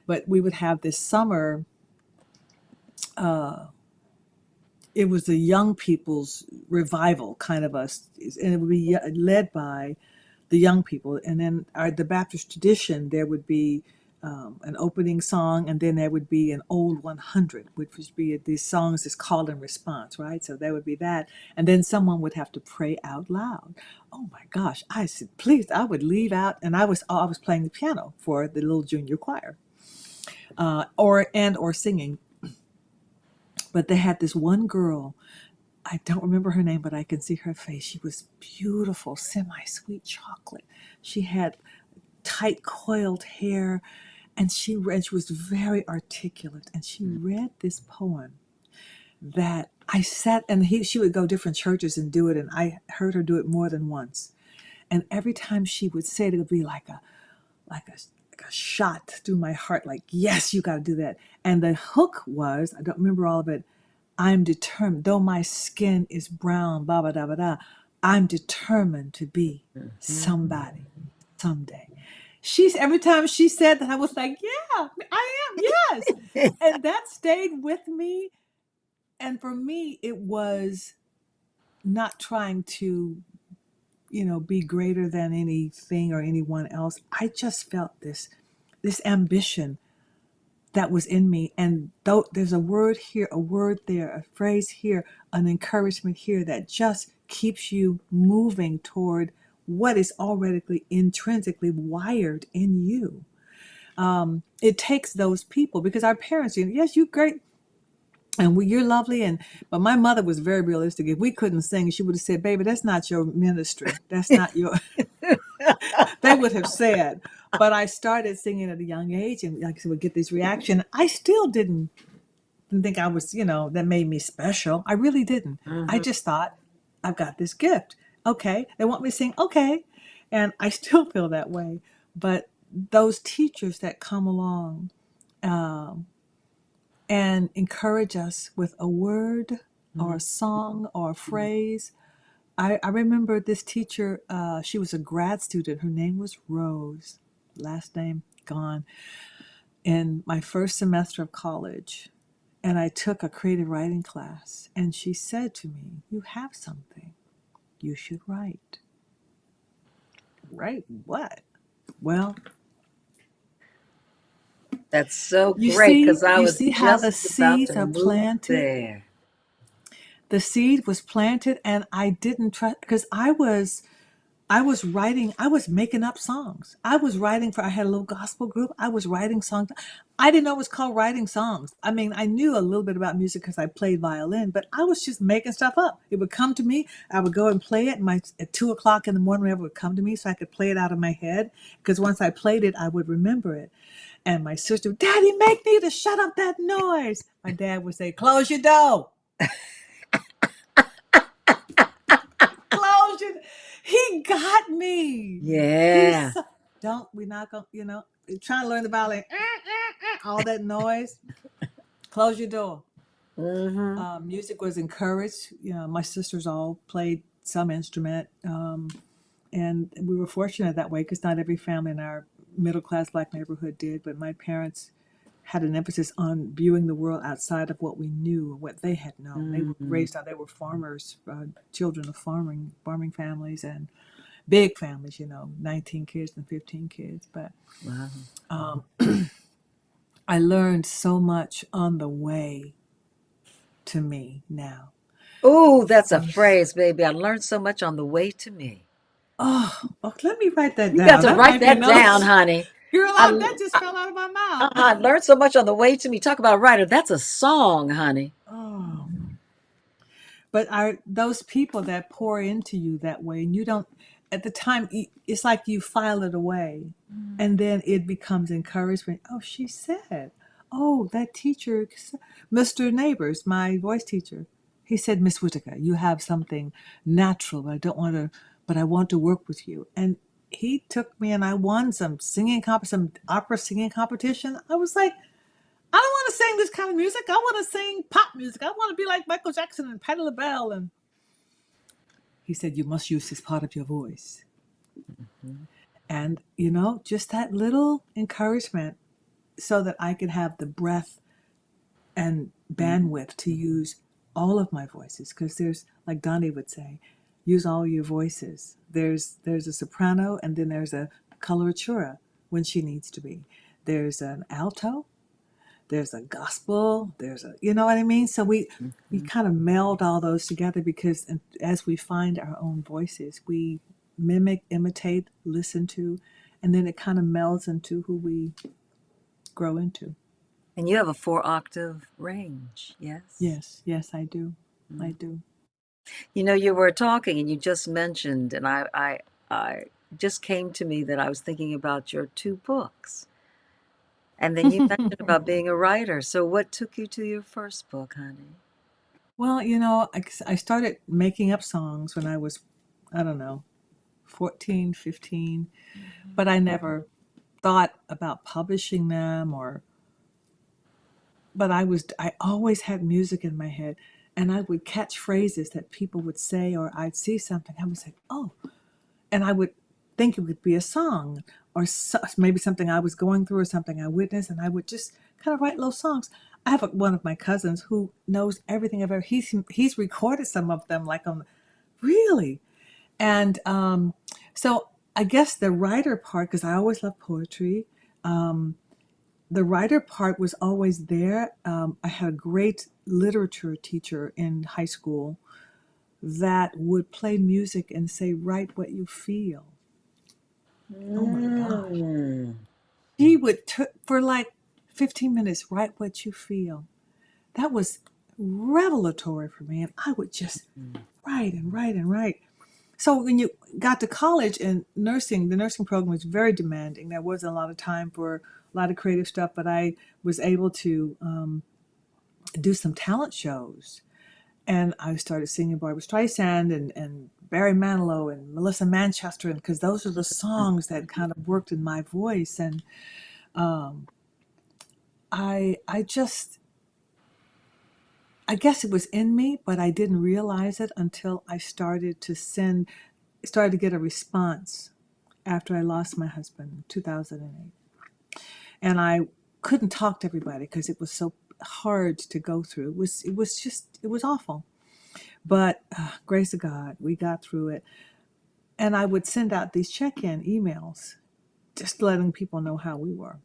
But we would have this summer. Uh, it was the young people's revival, kind of us, and it would be led by the young people. And then the Baptist tradition, there would be an opening song, and then there would be an old 100, which would be these songs is call and response, right? So there would be that. And then someone would have to pray out loud. Oh my gosh. I said, please, I would leave out. And I was playing the piano for the little junior choir, or singing. But they had this one girl. I don't remember her name, but I can see her face. She was beautiful, semi-sweet chocolate. She had tight coiled hair, and she was very articulate, and she read this poem that I sat, and she would go different churches and do it, and I heard her do it more than once. And every time she would say it, it would be like a shot through my heart, like, yes, you got to do that. And the hook was, I don't remember all of it, I'm determined, though my skin is brown, blah, blah, blah, blah, blah, I'm determined to be
Mm-hmm.
somebody someday. Every time she said that, I was like, yeah, I am, yes. And that stayed with me. And for me, it was not trying to, be greater than anything or anyone else. I just felt this ambition that was in me. And though there's a word here, a word there, a phrase here, an encouragement here that just keeps you moving toward what is already intrinsically wired in you. It takes those people because our parents, yes, you're great and you're lovely, but my mother was very realistic. If we couldn't sing, she would have said, "Baby, that's not your ministry. That's not your." They would have said. But I started singing at a young age, and like I said, would get this reaction. I still didn't think I was, that made me special. I really didn't. I
Mm-hmm.
just thought, I've got this gift. Okay, they want me to sing. Okay, and I still feel that way. But those teachers that come along and encourage us with a word or a song or a phrase. I remember this teacher, she was a grad student. Her name was Rose, last name gone, in my first semester of college. And I took a creative writing class. And she said to me, "You have something. You should write." Write what? Well,
That's so
you
great
see,
because I
you
was
see how the
just about to
seeds are
move
planted?
there.
The seed was planted, and I didn't trust because I was writing, I was making up songs. I had a little gospel group. I was writing songs. I didn't know it was called writing songs. I mean, I knew a little bit about music because I played violin, but I was just making stuff up. It would come to me. I would go and play it at 2 o'clock in the morning, whenever it would come to me so I could play it out of my head. Because once I played it, I would remember it. And my sister would, "Daddy, make me to shut up that noise." My dad would say, "Close your door. Close your." He got me.
Yeah.
He's don't we not gonna trying to learn the violin, all that noise. Close your door.
Mm-hmm.
Music was encouraged. My sisters all played some instrument, and we were fortunate that way because not every family in our middle class black neighborhood did. But my parents had an emphasis on viewing the world outside of what we knew, what they had known. They were
Mm-hmm.
raised out. They were farmers, children of farming families, and big families, 19 kids and 15 kids. But
Wow.
um, I learned so much on the way to me now.
Oh, that's a
I was,
phrase, baby. I learned so much on the way to me.
oh, let me write that
You got
down.
to
That
write
might be
that
another.
down, honey.
Girl,
I,
that just fell out of my mouth.
I learned so much on the way to me. Talk about a writer. That's a song, honey.
Oh, but are those people that pour into you that way, and you don't, at the time, it's like you file it away, and then it becomes encouragement. Oh, she said, oh, that teacher, Mr. Neighbors, my voice teacher, he said, Miss Whitaker, you have something natural, but I don't want to, but I want to work with you. And he took me and I won some opera singing competition. I was like, I don't want to sing this kind of music. I want to sing pop music. I want to be like Michael Jackson and Patti LaBelle. And he said, you must use this part of your voice. And, just that little encouragement so that I could have the breath and bandwidth to use all of my voices. Because there's, like Donnie would say, use all your voices. There's a soprano, and then there's a coloratura when she needs to be. There's an alto, there's a gospel, you know what I mean? So we
Mhm.
kind of meld all those together because as we find our own voices, we mimic, imitate, listen to, and then it kind of melds into who we grow into.
And you have a 4 octave range, yes?
Yes, yes, I do. I
Mm.
do.
You know, you were talking and you just mentioned, and I just came to me that I was thinking about your 2 books. And then you mentioned about being a writer. So what took you to your first book, honey?
Well, I started making up songs when I was, I don't know, 14, 15, but I never thought about publishing them but I always had music in my head, and I would catch phrases that people would say, or I'd see something. I would say, oh, and I would think it would be a song or maybe something I was going through or something I witnessed, and I would just kind of write little songs. I have one of my cousins who knows everything I've ever. He's recorded some of them, like on really, and so I guess the writer part, because I always loved poetry. Um, the writer part was always there. I had a great literature teacher in high school that would play music and say, write what you feel. Oh my gosh.
Mm.
She would, for like 15 minutes, write what you feel. That was revelatory for me. And I would just write and write and write. So when you got to college and nursing, the nursing program was very demanding. There wasn't a lot of time for a lot of creative stuff, but I was able to do some talent shows. And I started singing Barbara Streisand and Barry Manilow and Melissa Manchester, and because those are the songs that kind of worked in my voice. And um, I just, I guess it was in me, but I didn't realize it until I started to get a response after I lost my husband in 2008. And I couldn't talk to everybody because it was so hard to go through. It was awful. But grace of God, we got through it. And I would send out these check-in emails, just letting people know how we were.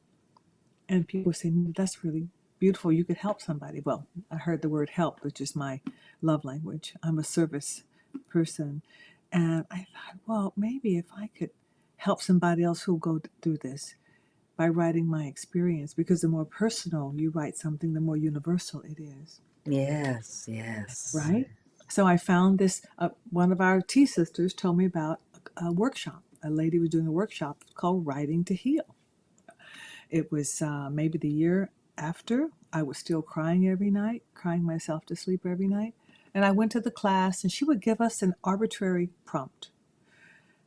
And people would say, that's really beautiful. You could help somebody. Well, I heard the word help, which is my love language. I'm a service person. And I thought, well, maybe if I could help somebody else who'll go through this by writing my experience, because the more personal you write something, the more universal it is,
Yes, yes.
right? So I found this, one of our tea sisters told me about a workshop. A lady was doing a workshop called Writing to Heal. It was maybe the year after. I was still crying every night, crying myself to sleep every night. And I went to the class, and she would give us an arbitrary prompt.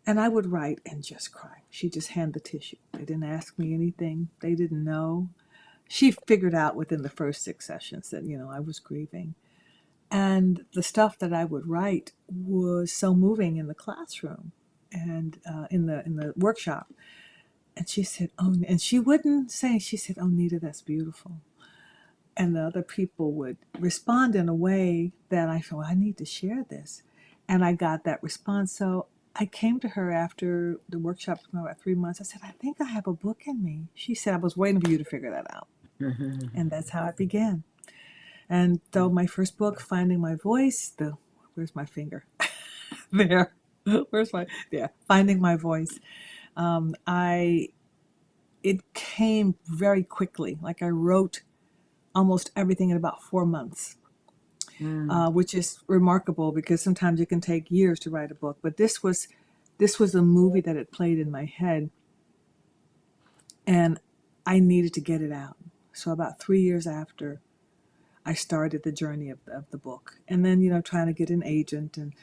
And I would write and just cry. She'd just hand the tissue. They didn't ask me anything. They didn't know. She figured out within the first 6 sessions that, I was grieving. And the stuff that I would write was so moving in the classroom and in the workshop. And she said, "Oh," and she wouldn't say. She said, "Oh, Nita, that's beautiful." And the other people would respond in a way that I thought, I need to share this. And I got that response. So I came to her after the workshop for about 3 months. I said, I think I have a book in me. She said, I was waiting for you to figure that out.
Mhm.
And that's how it began. And though my first book, Finding My Voice, where's my finger? There. Where's my, yeah, Finding My Voice. I, it came very quickly. Like I wrote almost everything in about 4 months,
Mm.
which is remarkable because sometimes it can take years to write a book. But this was a movie that had played in my head, and I needed to get it out. So about 3 years after, I started the journey of the book, and then trying to get an agent, and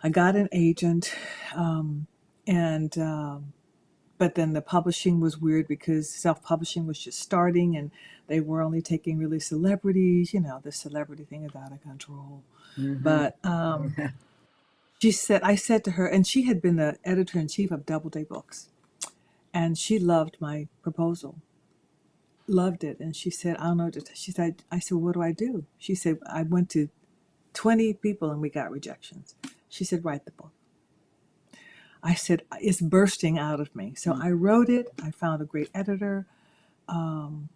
I got an agent, and but then the publishing was weird because self-publishing was just starting, and they were only taking really celebrities. The celebrity thing is out of control.
Mhm.
But I said to her, and she had been the editor in chief of Doubleday Books, and she loved my proposal, loved it. And she said, I don't know. She said, I said, what do I do? She said, I went to 20 people and we got rejections. She said, write the book. I said, it's bursting out of me. So I wrote it. I found a great editor. And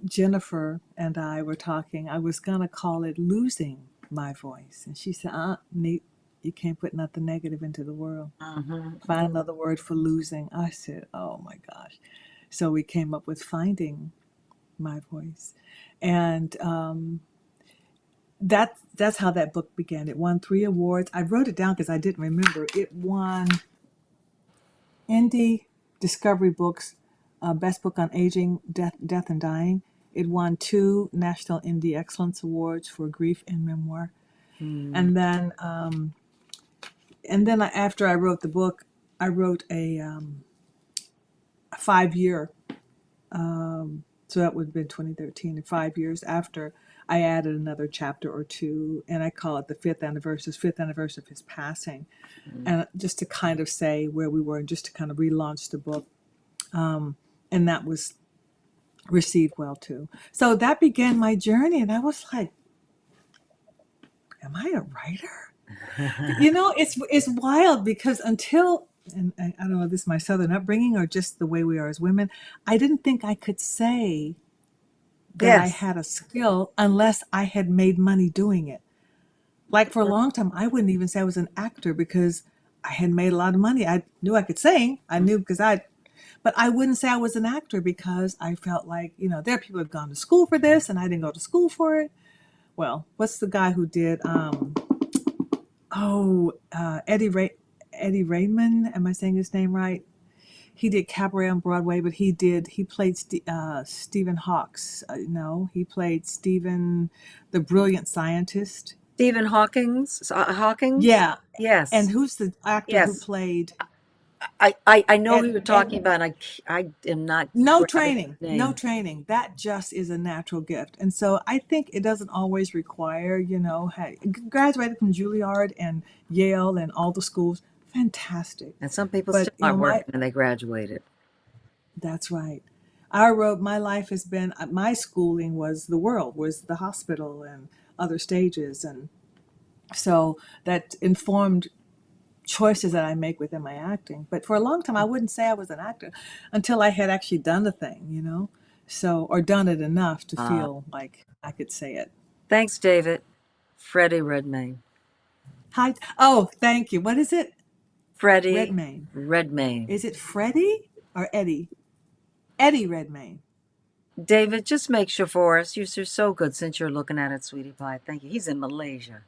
Jennifer and I were talking. I was going to call it Losing My Voice. And she said, Nate, you can't put nothing negative into the world.
Mhm.
Find another word for losing. I said, oh my gosh. So we came up with Finding My Voice. And that's how that book began. It won 3 awards. I wrote it down because I didn't remember. It won Indie Discovery Books Best Book on Aging, Death and Dying. It won 2 National Indie Excellence Awards for Grief and Memoir.
Mm.
And then, after I wrote the book, I wrote a 5 year. So that would have been 2013. And 5 years after, I added another chapter or two, and I call it the fifth anniversary of his passing, and just to kind of say where we were, and just to kind of relaunch the book. And that was received well too. So that began my journey, and I was like, "Am I a writer?" It's wild because until, and I don't know if this is my Southern upbringing or just the way we are as women, I didn't think I could say that I
Yes.
had a skill unless I had made money doing it. Like for a long time, I wouldn't even say I was an actor because I had made a lot of money. I knew I could sing. I knew because but I wouldn't say I was an actor because I felt like, there are people who have gone to school for this and I didn't go to school for it. Well, what's the guy who did, Eddie Raymond? Am I saying his name right? He did Cabaret on Broadway, but he played Stephen Hawks. No, he played Stephen, the brilliant scientist.
Stephen Hawking's Hawking's.
Yeah, and
Yes.
who's the actor who
Yes.
played?
I know who
And
you're talking about. I am not
no
grabbing his
training, no
name.
training. That just is a natural gift, and so I think it doesn't always require, graduated from Juilliard and Yale and all the schools, fantastic.
And some people
But
still aren't
my
working when they graduated.
That's right. I wrote, my life has been, my schooling was the world, was the hospital and other stages. And so that informed choices that I make within my acting. But for a long time, I wouldn't say I was an actor until I had actually done the thing. So, or done it enough to
Uh,
feel like I could say it.
Thanks, David. Freddie Redmayne.
Hi. Oh, thank you. What is it?
Freddie
Redmayne.
Redmayne.
Is it Freddie or Eddie? Eddie Redmayne.
David, just make sure for us. You're so good since you're looking at it, sweetie pie. Thank you. He's in Malaysia.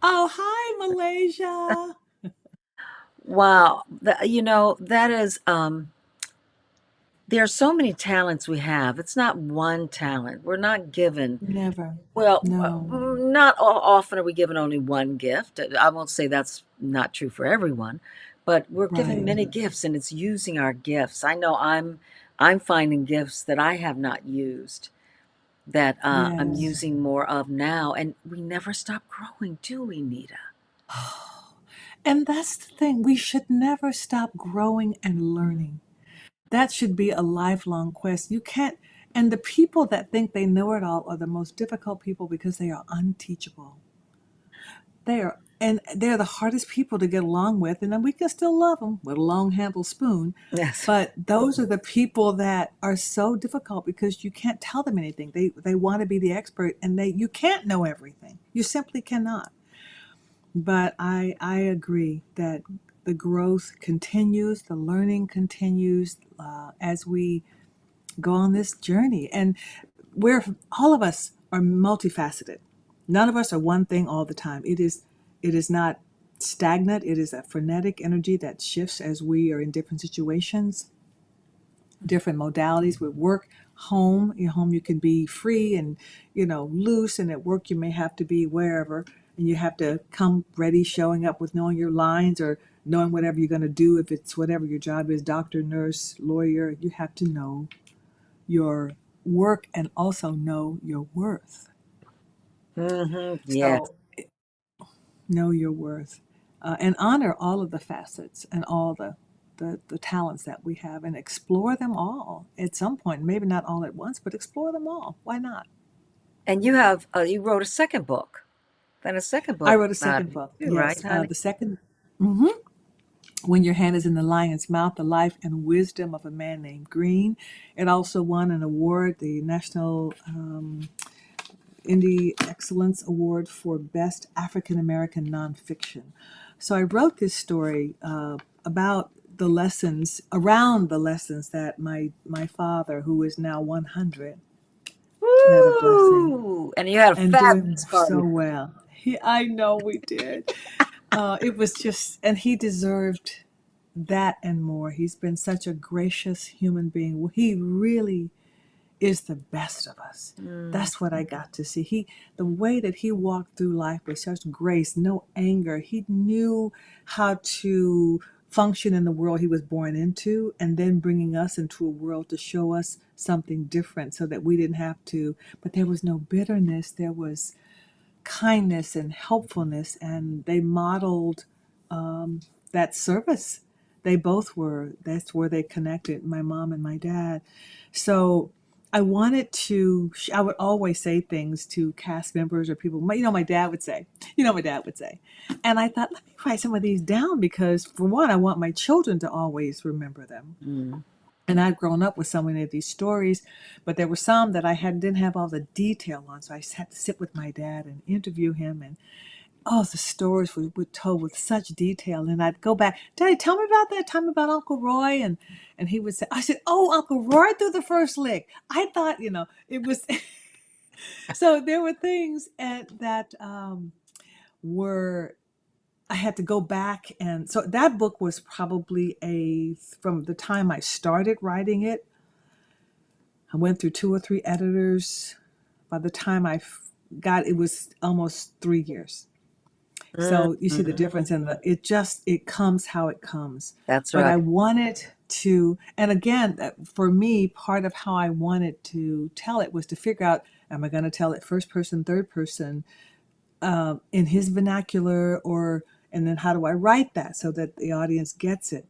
Oh, hi, Malaysia.
Wow. That is there are so many talents we have. It's not one talent. We're not given.
Never.
Well,
No.
not often are we given only one gift. I won't say that's not true for everyone, but we're given
Right.
many gifts, and it's using our gifts. I know I'm finding gifts that I have not used that I'm
Yes.
using more of now, and we never stop growing, do we, Nita?
And that's the thing. We should never stop growing and learning. That should be a lifelong quest. You can't, and the people that think they know it all are the most difficult people because they are unteachable. They are, and they're the hardest people to get along with, and then we can still love them with a long handled spoon.
Yes.
But those are the people that are so difficult because you can't tell them anything. They want to be the expert, and you can't know everything. You simply cannot. But I agree that the growth continues, the learning continues as we go on this journey, and we're all of us are multifaceted. None of us are one thing all the time. It is not stagnant. It is a frenetic energy that shifts as we are in different situations, different modalities with work, home. Your home, you can be free and loose, and at work you may have to be wherever, and you have to come ready, showing up with knowing your lines or knowing whatever you're going to do. If it's whatever your job is, doctor, nurse, lawyer, you have to know your work and also know your worth.
Yes.
So know your worth, and honor all of the facets and all the talents that we have, and explore them all at some point. Maybe not all at once, but explore them all. Why not?
And you wrote a second book. Then a second
I
book
wrote a
out
second book.
too, right,
Yes,
honey?
the second. Mhm. When Your Hand is in the Lion's Mouth, the life and wisdom of a man named Green. It also won an award, the National Indie Excellence Award for Best African American Nonfiction. So I wrote this story about the lessons, around the lessons that my father, who is now 100, what a blessing,
Woo! And you had a
and doing
fabulous
so
party.
well. I know we did. It was just, and he deserved that and more. He's been such a gracious human being. He really is the best of us.
Mm.
That's what I got to see. The way that he walked through life with such grace, no anger. He knew how to function in the world he was born into, and then bringing us into a world to show us something different so that we didn't have to. But there was no bitterness. There was kindness and helpfulness, and they modeled that service. They both were. That's where they connected, my mom and my dad. So I wanted to. I would always say things to cast members or people. My dad would say. My dad would say, and I thought, let me write some of these down because, for one, I want my children to always remember them.
Mm.
And I'd grown up with so many of these stories, but there were some that didn't have all the detail on. So I had to sit with my dad and interview him, and the stories were told with such detail. And I'd go back, Daddy, tell me about that time about Uncle Roy, and he would say, I said, oh, Uncle Roy threw the first lick. I thought, it was. So there were things that were. I had to go back, and so that book was probably from the time I started writing it. I went through two or three editors. By the time I got it, was almost 3 years. So you see the
Mm.
difference in it comes how it comes.
That's
But I
right.
wanted to, and again, for me, part of how I wanted to tell it was to figure out, am I going to tell it first person, third person, in his vernacular, and then how do I write that so that the audience gets it?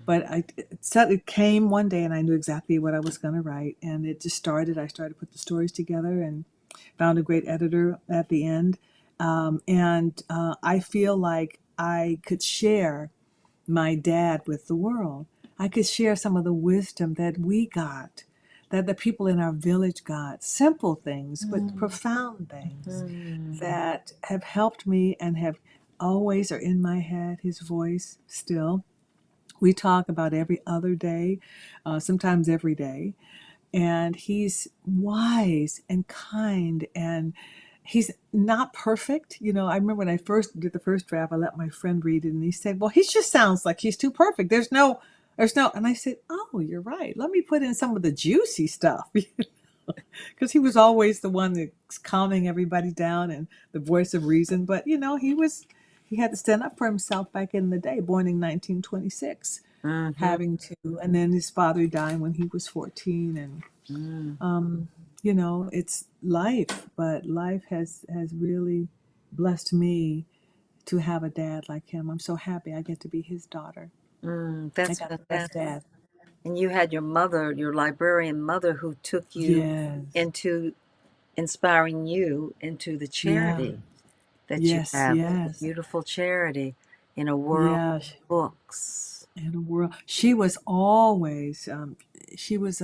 But it came one day, and I knew exactly what I was going to write, and it just started. I started to put the stories together, and found a great editor at the end, and I feel like I could share my dad with the world. I could share some of the wisdom that we got, that the people in our village got. Simple things, but
Mm.
profound things
Mm.
that have helped me and have always are in my head. His voice still. We talk about every other day, sometimes every day. And he's wise and kind, and he's not perfect. I remember when I first did the first draft, I let my friend read it, and he said, well, he just sounds like he's too perfect. There's no, and I said, oh, you're right. Let me put in some of the juicy stuff. Because he was always the one that's calming everybody down and the voice of reason. But, he had to stand up for himself back in the day, born in 1926,
Mm-hmm.
having to, and then his father died when he was 14. And,
Mm.
it's life, but life has really blessed me to have a dad like him. I'm so happy I get to be his daughter.
Mm.
I
That's
got the best
fantastic.
dad.
And you had your mother, your librarian mother, who took you
Yes.
into inspiring you into the
Yeah.
charity. that you
Yes,
have. What a
yes.
beautiful charity in a world
Yeah,
of books.
in a world. She was always, she was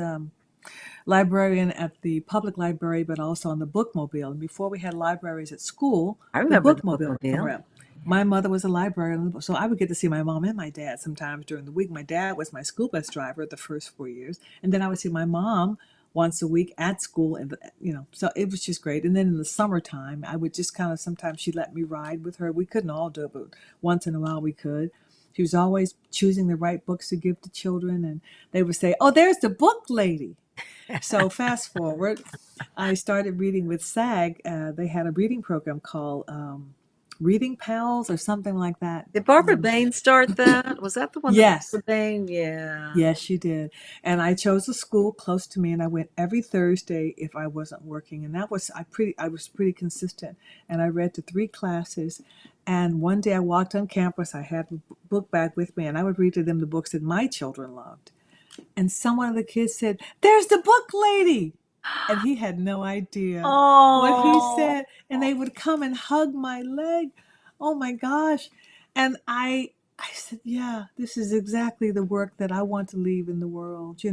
librarian at the public library, but also on the bookmobile. And before we had libraries at school,
I
the
remember the
bookmobile would come
bookmobile.
around. My mother was a librarian, so I would get to see my mom and my dad sometimes during the week. My dad was my school bus driver the first 4 years, and then I would see my mom once a week at school, and so it was just great. And then in the summertime, I would just kind of sometimes she'd let me ride with her. We couldn't all do it, but once in a while we could. She was always choosing the right books to give to children, and they would say, "Oh, there's the book lady." So fast forward, I started reading with SAG. They had a reading program called Reading Pals or something like that.
Did Barbara Bain start that? Was that the one that
Yes,
Barbara Bain? Yeah.
yes, she did. And I chose a school close to me, and I went every Thursday if I wasn't working. And that was I was pretty consistent. And I read to 3 classes. And one day I walked on campus. I had a book bag with me, and I would read to them the books that my children loved. And some one of the kids said, "There's the book lady." And he had no idea what he
Oh.
said. And they would come and hug my leg. Oh my gosh. And I said, yeah, this is exactly the work that I want to leave in the world.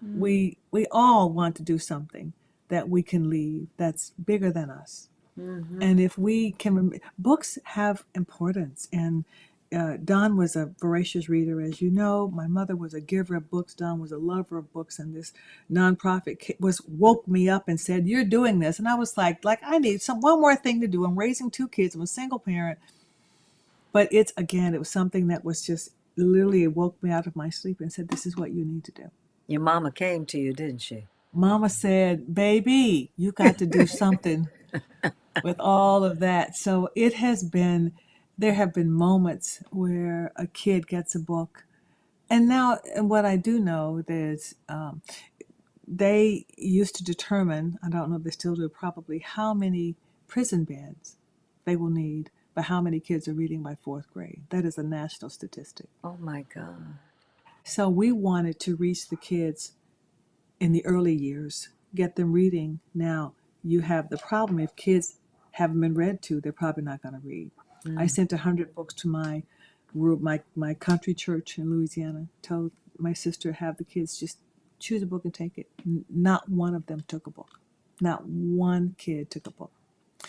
We all want to do something that we can leave that's bigger than us.
Mm-hmm.
And if we can, books have importance. And Don was a voracious reader, as you know. My mother was a giver of books. Don was a lover of books. And this nonprofit was woke me up and said, "You're doing this." And I was like I need one more thing to do. I'm raising 2 kids. I'm a single parent. But it was something that was just literally woke me out of my sleep and said, "This is what you need to do."
Your mama came to you, didn't she?
Mama said, "Baby, you got to do something with all of that." So there have been moments where a kid gets a book. And what I do know is they used to determine, I don't know if they still do, probably how many prison beds they will need, but how many kids are reading by 4th grade. That is a national statistic.
Oh my God.
So we wanted to reach the kids in the early years, get them reading. Now, you have the problem if kids haven't been read to, they're probably not going to read. I
Mm.
sent 100 books to my group, my country church in Louisiana, told my sister, have the kids just choose a book and take it. Not one of them took a book. Not one kid took a book.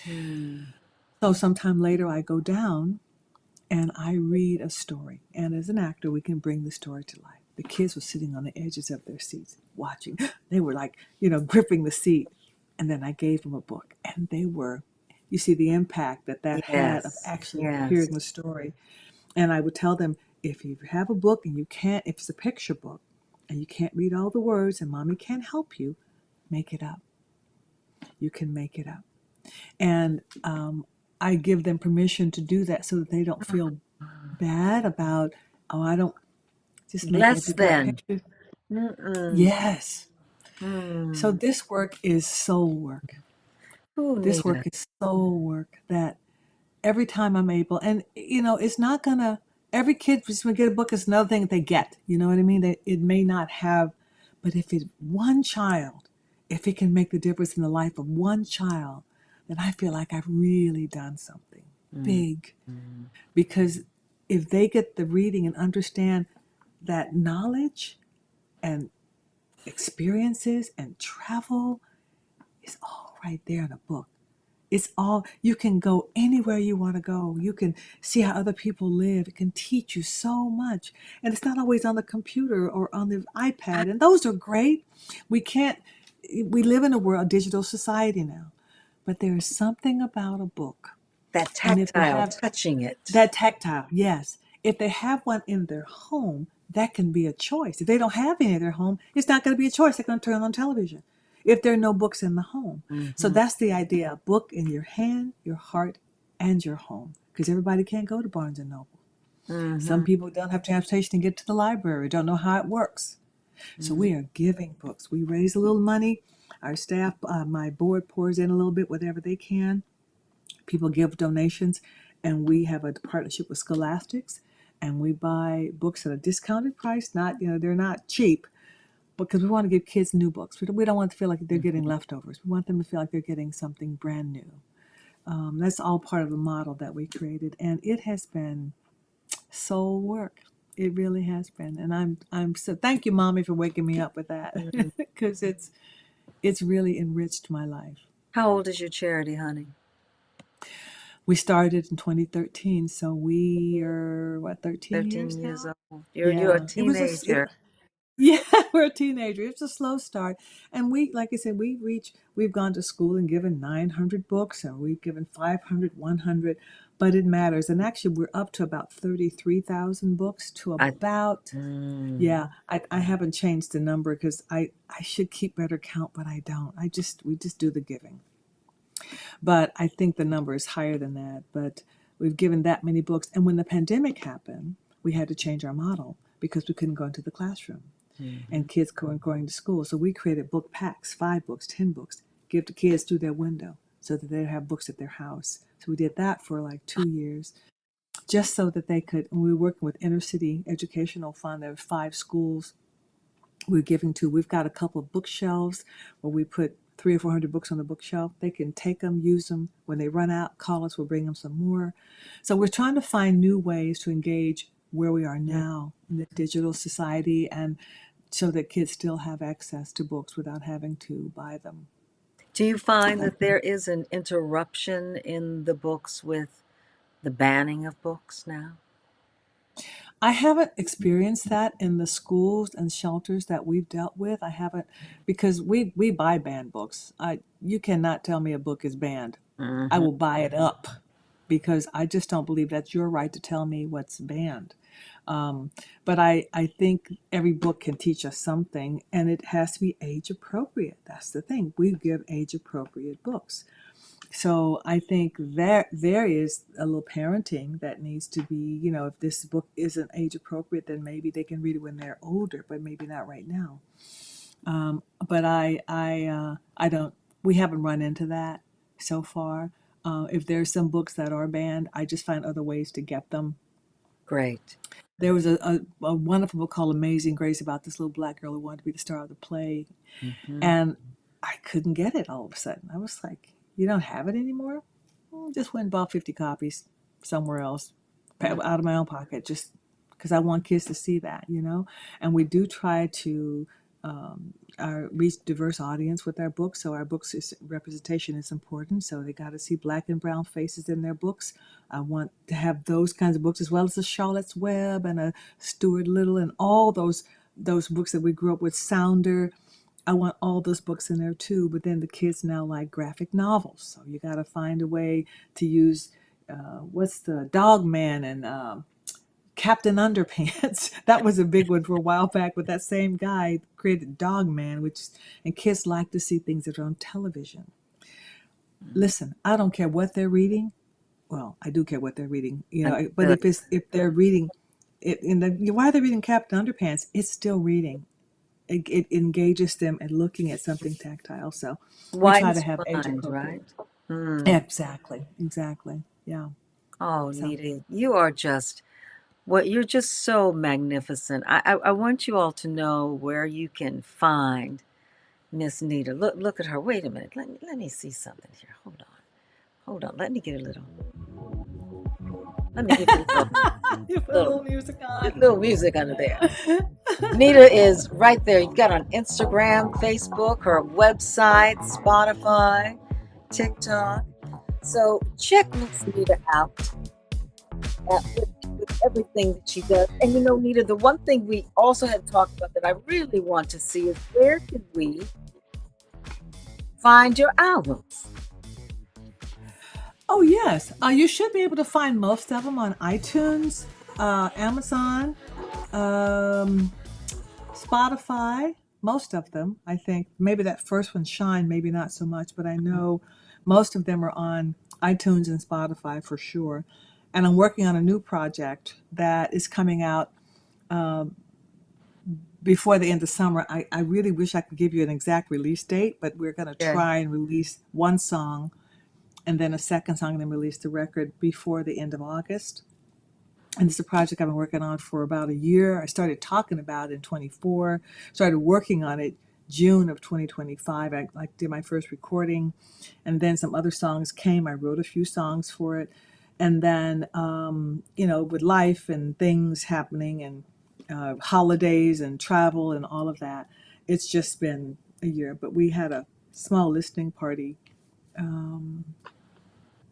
Mm.
So sometime later, I go down and I read a story. And as an actor, we can bring the story to life. The kids were sitting on the edges of their seats watching. They were like, gripping the seat. And then I gave them a book. And you see the impact that had of
Yes.
actually
Yes.
hearing the story. And I would tell them, if you have a book and you can't, if it's a picture book and you can't read all the words and mommy can't help you, make it up. You can make it up. And I give them permission to do that so that they don't feel bad about, oh, I don't just make it. If
Less
you've got
than.
pictures,
Mm-mm.
yes. So
Mm.
this work is soul work.
Ooh,
This
Nita.
work is soul work that every time I'm able, and it's not gonna. Every kid just when get a book is another thing that they get. You know what I mean? It may not have, but if it one child, if it can make the difference in the life of one child, then I feel like I've really done something
Mm.
big.
Mm.
Because if they get the reading and understand that knowledge and experiences and travel is all right there in a book. It's all, you can go anywhere you want to go. You can see how other people live. It can teach you so much. And it's not always on the computer or on the iPad. And those are great. We can't, we live in a digital society now. But there is something about a book.
That
And if they
tactile,
have
touching it.
that tactile, yes. If they have one in their home, that can be a choice. If they don't have any in their home, it's not going to be a choice. They're going to turn on television if there are no books in the home. So
Mm-hmm.
that's the idea: a book in your hand, your heart, and your home. Because everybody can't go to Barnes and Noble. Some
Mm-hmm.
people don't have transportation to get to the library, don't know how it works. So
Mm-hmm.
we are giving books. We raise a little money. Our staff, my board pours in a little bit, whatever they can. People give donations, and we have a partnership with Scholastics, and we buy books at a discounted price. Not, they're not cheap, because we want to give kids new books. We don't want to feel like they're getting leftovers. We want them to feel like they're getting something brand new. That's all part of the model that we created, and it has been soul work. It really has been, and I'm so thank you, mommy, for waking me up with that
Mm.
because it's really enriched my life.
How old is your charity, honey?
We started in 2013, so we are what 13
13
years
years
now.
old. You're a
Yeah, it was
teenager.
yeah, we're a teenager. It's a slow start, and we, like I said, we've gone to school and given 900 books, and we've given 500, 100, but it matters. And actually, we're up to about 33,000 books to
I
about.
mm,
Yeah, I haven't changed the number because I should keep better count, but I don't. We just do the giving. But I think the number is higher than that. But we've given that many books. And when the pandemic happened, we had to change our model because we couldn't go into the classroom
mhm.
and kids weren't going to school. So we created book packs, 5 books, 10 books, give the kids through their window so that they'd have books at their house. So we did that for like 2 years, just so that they could. And we were working with Inner City Educational Fund. There were 5 schools we're giving to. We've got a couple of bookshelves where we put 300 or 400 books on the bookshelf. They can take them, use them. When they run out, call us, we'll bring them some more. So we're trying to find new ways to engage where we are
Mm.
now in the digital society, and so that kids still have access to books without having to buy them.
Do you find
Like,
that there is an interruption in the books with the banning of books now?
I haven't experienced that in the schools and shelters that we've dealt with. I haven't, because we buy banned books. I You cannot tell me a book is banned. I
Hmm.
will buy it up because I just don't believe that's your right to tell me what's banned. Um, but I think every book can teach us something, and it has to be age appropriate. That's the thing. We give age appropriate books. So I think there is a little parenting that needs to be, if this book isn't age appropriate, then maybe they can read it when they're older, but maybe not right now. But I don't. We haven't run into that so far. If there's some books that are banned, I just find other ways to get them.
Great.
There was a wonderful book called Amazing Grace about this little black girl who wanted to be the star of the play,
Hmm.
and I couldn't get it all of a sudden. I was like, "You don't have it anymore?" Just went and bought 50 copies somewhere else, out of my own pocket, just because I want kids to see that. And we do try to reach diverse audience with our books. So our books representation is important. So they got to see black and brown faces in their books. I want to have those kinds of books as well as a Charlotte's Web and a Stuart Little and all those books that we grew up with. Sounder, I want all those books in there too, but then the kids now like graphic novels. So you got to find a way to use what's the Dog Man and Captain Underpants. That was a big one for a while back, but that same guy created Dog Man, and kids like to see things that are on television. Listen, I don't care what they're reading. Well, I do care what they're reading, but
Good.
if they're reading it why are they reading Captain Underpants? It's still reading. It engages them in looking at something tactile. So we try to
Widens
have age
mind,
appropriate.
right? Hmm.
Exactly, exactly. Yeah.
Oh,
So
Nita, you are just you're just so magnificent. I want you all to know where you can find Miss Nita. Look at her. Wait a minute. Let me see something here. Hold on. Hold on. Let me get a little. Let me give you a little
you put a
little
little music on.
little music under there. Nita is right there. You've got on Instagram, Facebook, her website, Spotify, TikTok. So check Miss Nita out with everything that she does. And Nita, the one thing we also had talked about that I really want to see is where can we find your albums?
Oh yes, you should be able to find most of them on iTunes, Amazon, um, Spotify. Most of them, I think. Maybe that first one, Shine, maybe not so much, but I know most of them are on iTunes and Spotify for sure. And I'm working on a new project that is coming out before the end of summer. I really wish I could give you an exact release date, but we're going to
Okay.
try and release one song and then a second song and then release the record before the end of August. And it's a project I've been working on for about a year. I started talking about it in 24, started working on it June of 2025. I like did my first recording, and then some other songs came. I wrote a few songs for it, and then with life and things happening and holidays and travel and all of that, it's just been a year. But we had a small listening party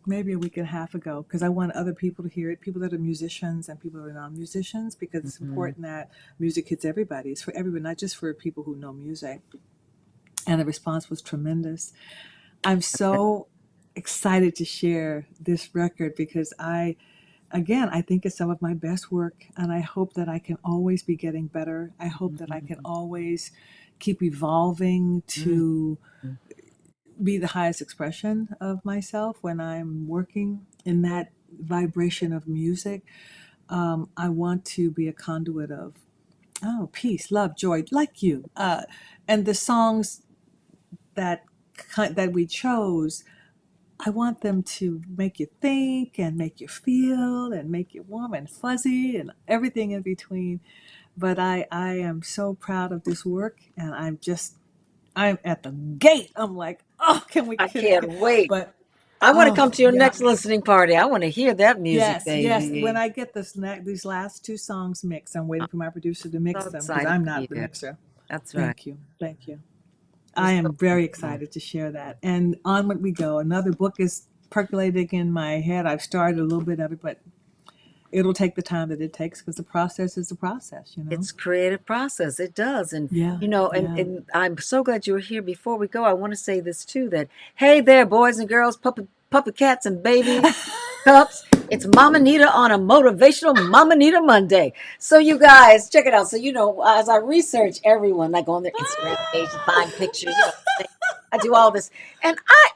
maybe a week and a half ago because I want other people to hear it, people that are musicians and people that are non-musicians, because it's
Mm-hmm.
important that music hits everybody. It's for everyone, not just for people who know music. And the response was tremendous. I'm so excited to share this record because I think it's some of my best work, and I hope that I can always be getting better. I hope that I can always keep evolving to be the highest expression of myself when I'm working in that vibration of music. I want to be a conduit of peace, love, joy, like you. And the songs that that we chose, I want them to make you think and make you feel and make you warm and fuzzy and everything in between. But I am so proud of this work, and I'm at the gate. I'm like, oh,
I can't wait.
but
I want to
oh
come to your
yeah,
next listening party. I want to hear that music,
yes. When
baby.
I get these last two songs mixed, I'm waiting
I'm
for my producer to
so
mix them because
excited
I'm
for
not the
you.
mixer.
That's right.
Thank you.
You're
I
so
am very
beautiful.
excited to share that. And onward we go. Another book is percolating in my head. I've started a little bit of it, but it'll take the time that it takes because the process is the process.
It's creative process. It does. And
Yeah, yeah.
and I'm so glad you were here. Before we go, I want to say this too, that hey there, boys and girls, puppet cats and baby cups. It's Mama Nita on a motivational Mama Nita Monday. So you guys, check it out. So as I research everyone, like on their Instagram page and find pictures, I do all this, and I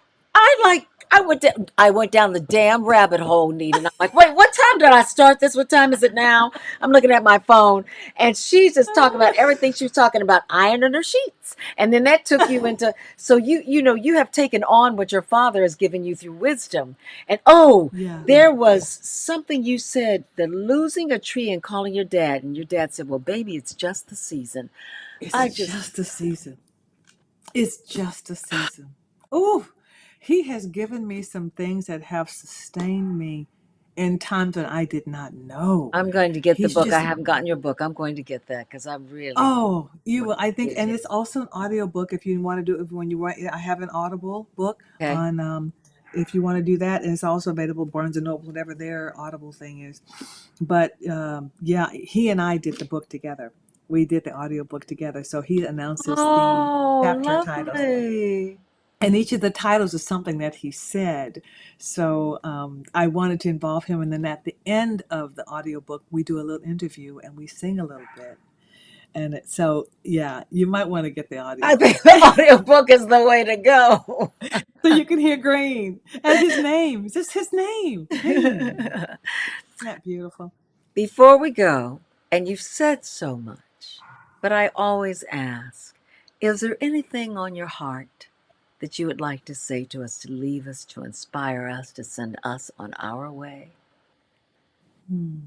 went down the damn rabbit hole, Nita. And I'm like, wait, what time did I start this? What time is it now? I'm looking at my phone, and she's just talking about everything. She was talking about ironing her sheets, and then that took you into. So you have taken on what your father has given you through wisdom. And oh,
Yeah.
there was something you said, the losing a tree and calling your dad, and your dad said, "Well, baby, it's just the season." I
It's
just
just a season. It's just a season. Ooh, he has given me some things that have sustained me in times that I did not know.
I'm going to get the
He's
book. I
just
haven't gotten your book. I'm going to get that because I really
oh, you
want
will. I
to
think,
get
and
it.
it's also an audio book if you want to do it when you want. I have an Audible book
Okay.
on if you want to do that, and it's also available Barnes and Noble, whatever their Audible thing is. But yeah, he and I did the book together. We did the audio book together. So he announces the
Oh,
chapter titles,
lovely.
and each of the titles is something that he said. So I wanted to involve him, and then at the end of the audiobook we do a little interview and we sing a little bit. And so yeah, you might want to get the
I
audiobook
think the audiobook is the way to go.
so you can hear Green and his name. It's just his name, Green. Isn't that beautiful?
Before we go, and you've said so much, but I always ask, is there anything on your heart that you would like to say to us, to leave us, to inspire us, to send us on our way?
Hmm.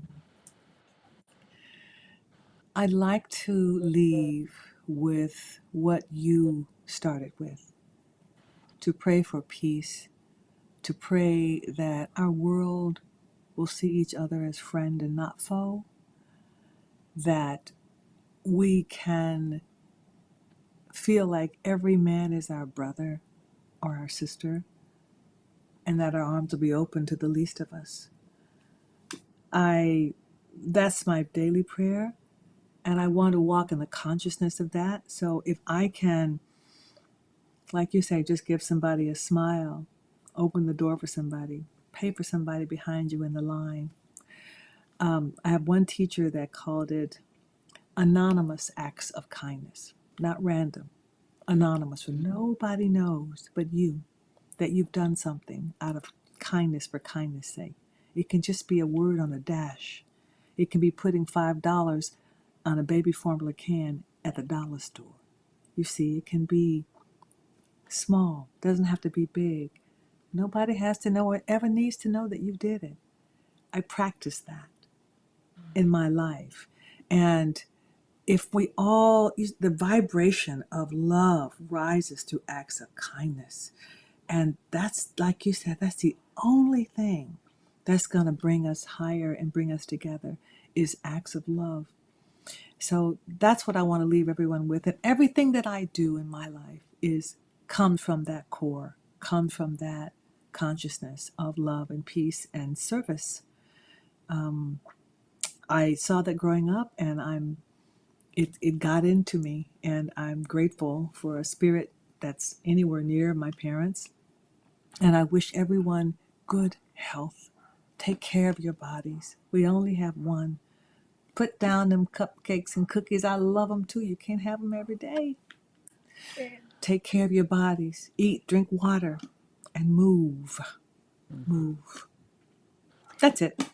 I'd like to leave with what you started with, to pray for peace, to pray that our world will see each other as friend and not foe, that we can feel like every man is our brother or our sister, and that our arms will be open to the least of us. I That's my daily prayer, and I want to walk in the consciousness of that. So if I can, like you say, just give somebody a smile, open the door for somebody, pay for somebody behind you in the line. I have one teacher that called it anonymous acts of kindness, not random, anonymous, where nobody knows but you that you've done something out of kindness for kindness' sake. It can just be a word on a dash. It can be putting $5 on a baby formula can at the dollar store. You see, it can be small, doesn't have to be big. Nobody has to know or ever needs to know that you did it. I practice that in my life. And if we all, the vibration of love rises through acts of kindness. And that's, like you said, that's the only thing that's going to bring us higher and bring us together is acts of love. So that's what I want to leave everyone with. And everything that I do in my life is comes from that core, comes from that consciousness of love and peace and service. I saw that growing up, and it got into me, and I'm grateful for a spirit that's anywhere near my parents. And I wish everyone good health. Take care of your bodies. We only have one. Put down them cupcakes and cookies. I love them too. You can't have them every day. Take care of your bodies. Eat, drink water, and move. Move. That's it.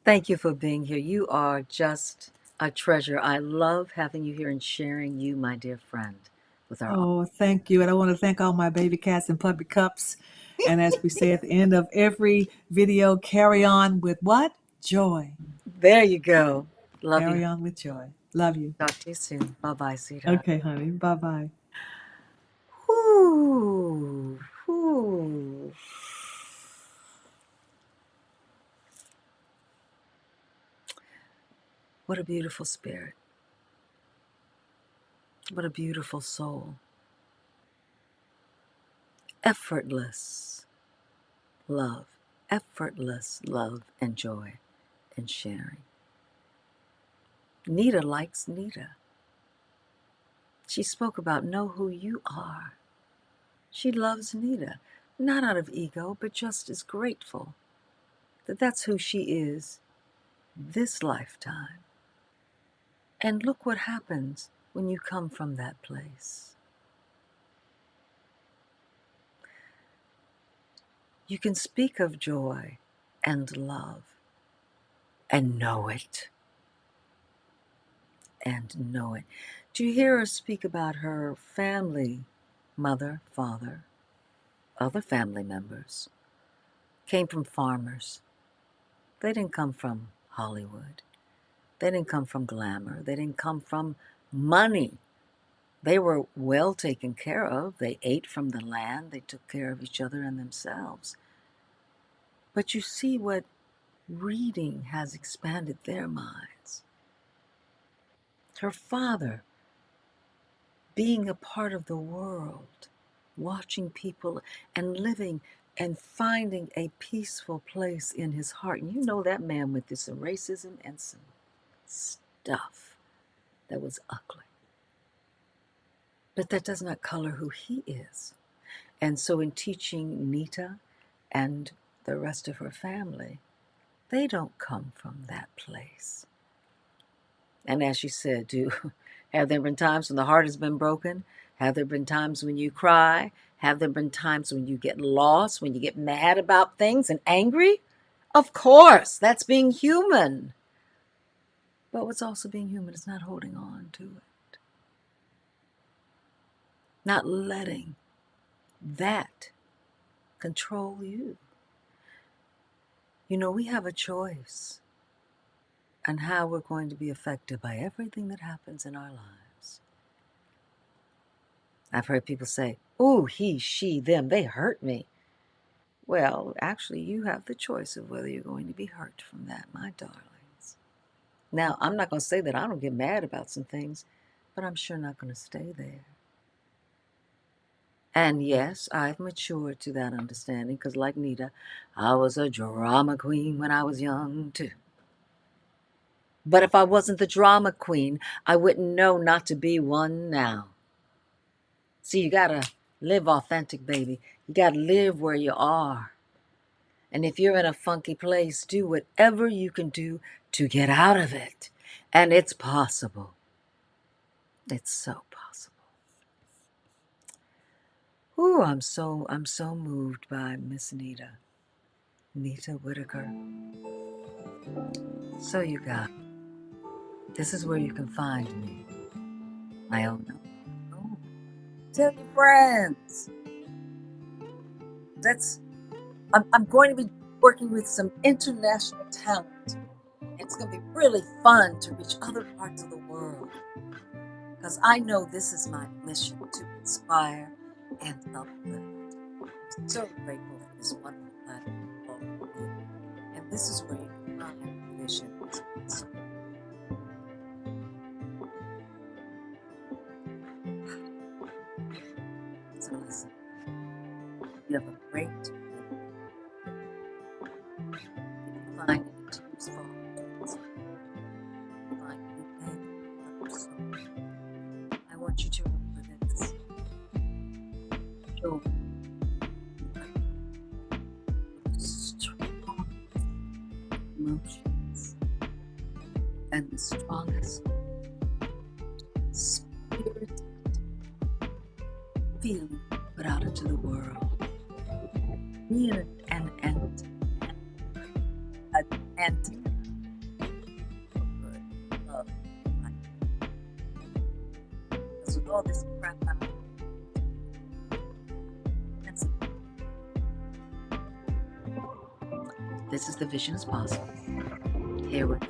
Thank you for being here. You are just a treasure. I love having you here and sharing you, my dear friend, with our audience.
Oh, thank you. And I want to thank all my baby cats and puppy cups. And as we say at the end of every video, carry on with what? Joy.
There you go. Love you.
Carry on with joy. Love you.
Talk to you soon. Bye bye, sweetheart.
Okay, honey. Bye bye.
Whoo, whoo. What a beautiful spirit. What a beautiful soul. Effortless love. Effortless love and joy and sharing. Nita likes Nita. She spoke about know who you are. She loves Nita, not out of ego, but just is grateful that that's who she is this lifetime. And look what happens when you come from that place. You can speak of joy and love and know it. And know it. Do you hear her speak about her family, mother, father, other family members? Came from farmers. They didn't come from Hollywood. They didn't come from glamour. They didn't come from money. They were well taken care of. They ate from the land. They took care of each other and themselves. But you see what reading has expanded their minds. Her father, being a part of the world, watching people and living and finding a peaceful place in his heart. And you know that man went through some racism and some stuff that was ugly. But that does not color who he is. And so, in teaching Nita and the rest of her family, they don't come from that place. And as she said, have there been times when the heart has been broken? Have there been times when you cry? Have there been times when you get lost, when you get mad about things and angry? Of course, that's being human. But what's also being human is not holding on to it, not letting that control you. You know, we have a choice on how we're going to be affected by everything that happens in our lives. I've heard people say, "Ooh, he, she, them, they hurt me." Well, actually, you have the choice of whether you're going to be hurt from that, my darlings. Now, I'm not going to say that I don't get mad about some things, but I'm sure not going to stay there. And yes, I've matured to that understanding because, like Nita, I was a drama queen when I was young, too. But if I wasn't the drama queen, I wouldn't know not to be one now. See, you got to live authentic, baby. You got to live where you are. And if you're in a funky place, do whatever you can do to get out of it. And it's possible. It's so possible. Ooh, I'm so moved by Miss Nita Whitaker. So you got, this is where you can find me. I don't know. Oh, tell your friends. That's I'm going to be working with some international talent. It's going to be really fun to reach other parts of the world. because I know this is my mission to inspire and uplift. I'm so grateful for this wonderful platform called you. And this is where you can find visions. So listen, you have a great day. If you find any tears falling towards you, find any pain in your soul, I want you to remember this. Joy is the strongest emotions and the strongest spirit feeling put out into the world. Be an antidote for good, love, life. Because with all this crap out, that's it. This is the Vision is Possible. Here with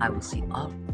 I will see all of you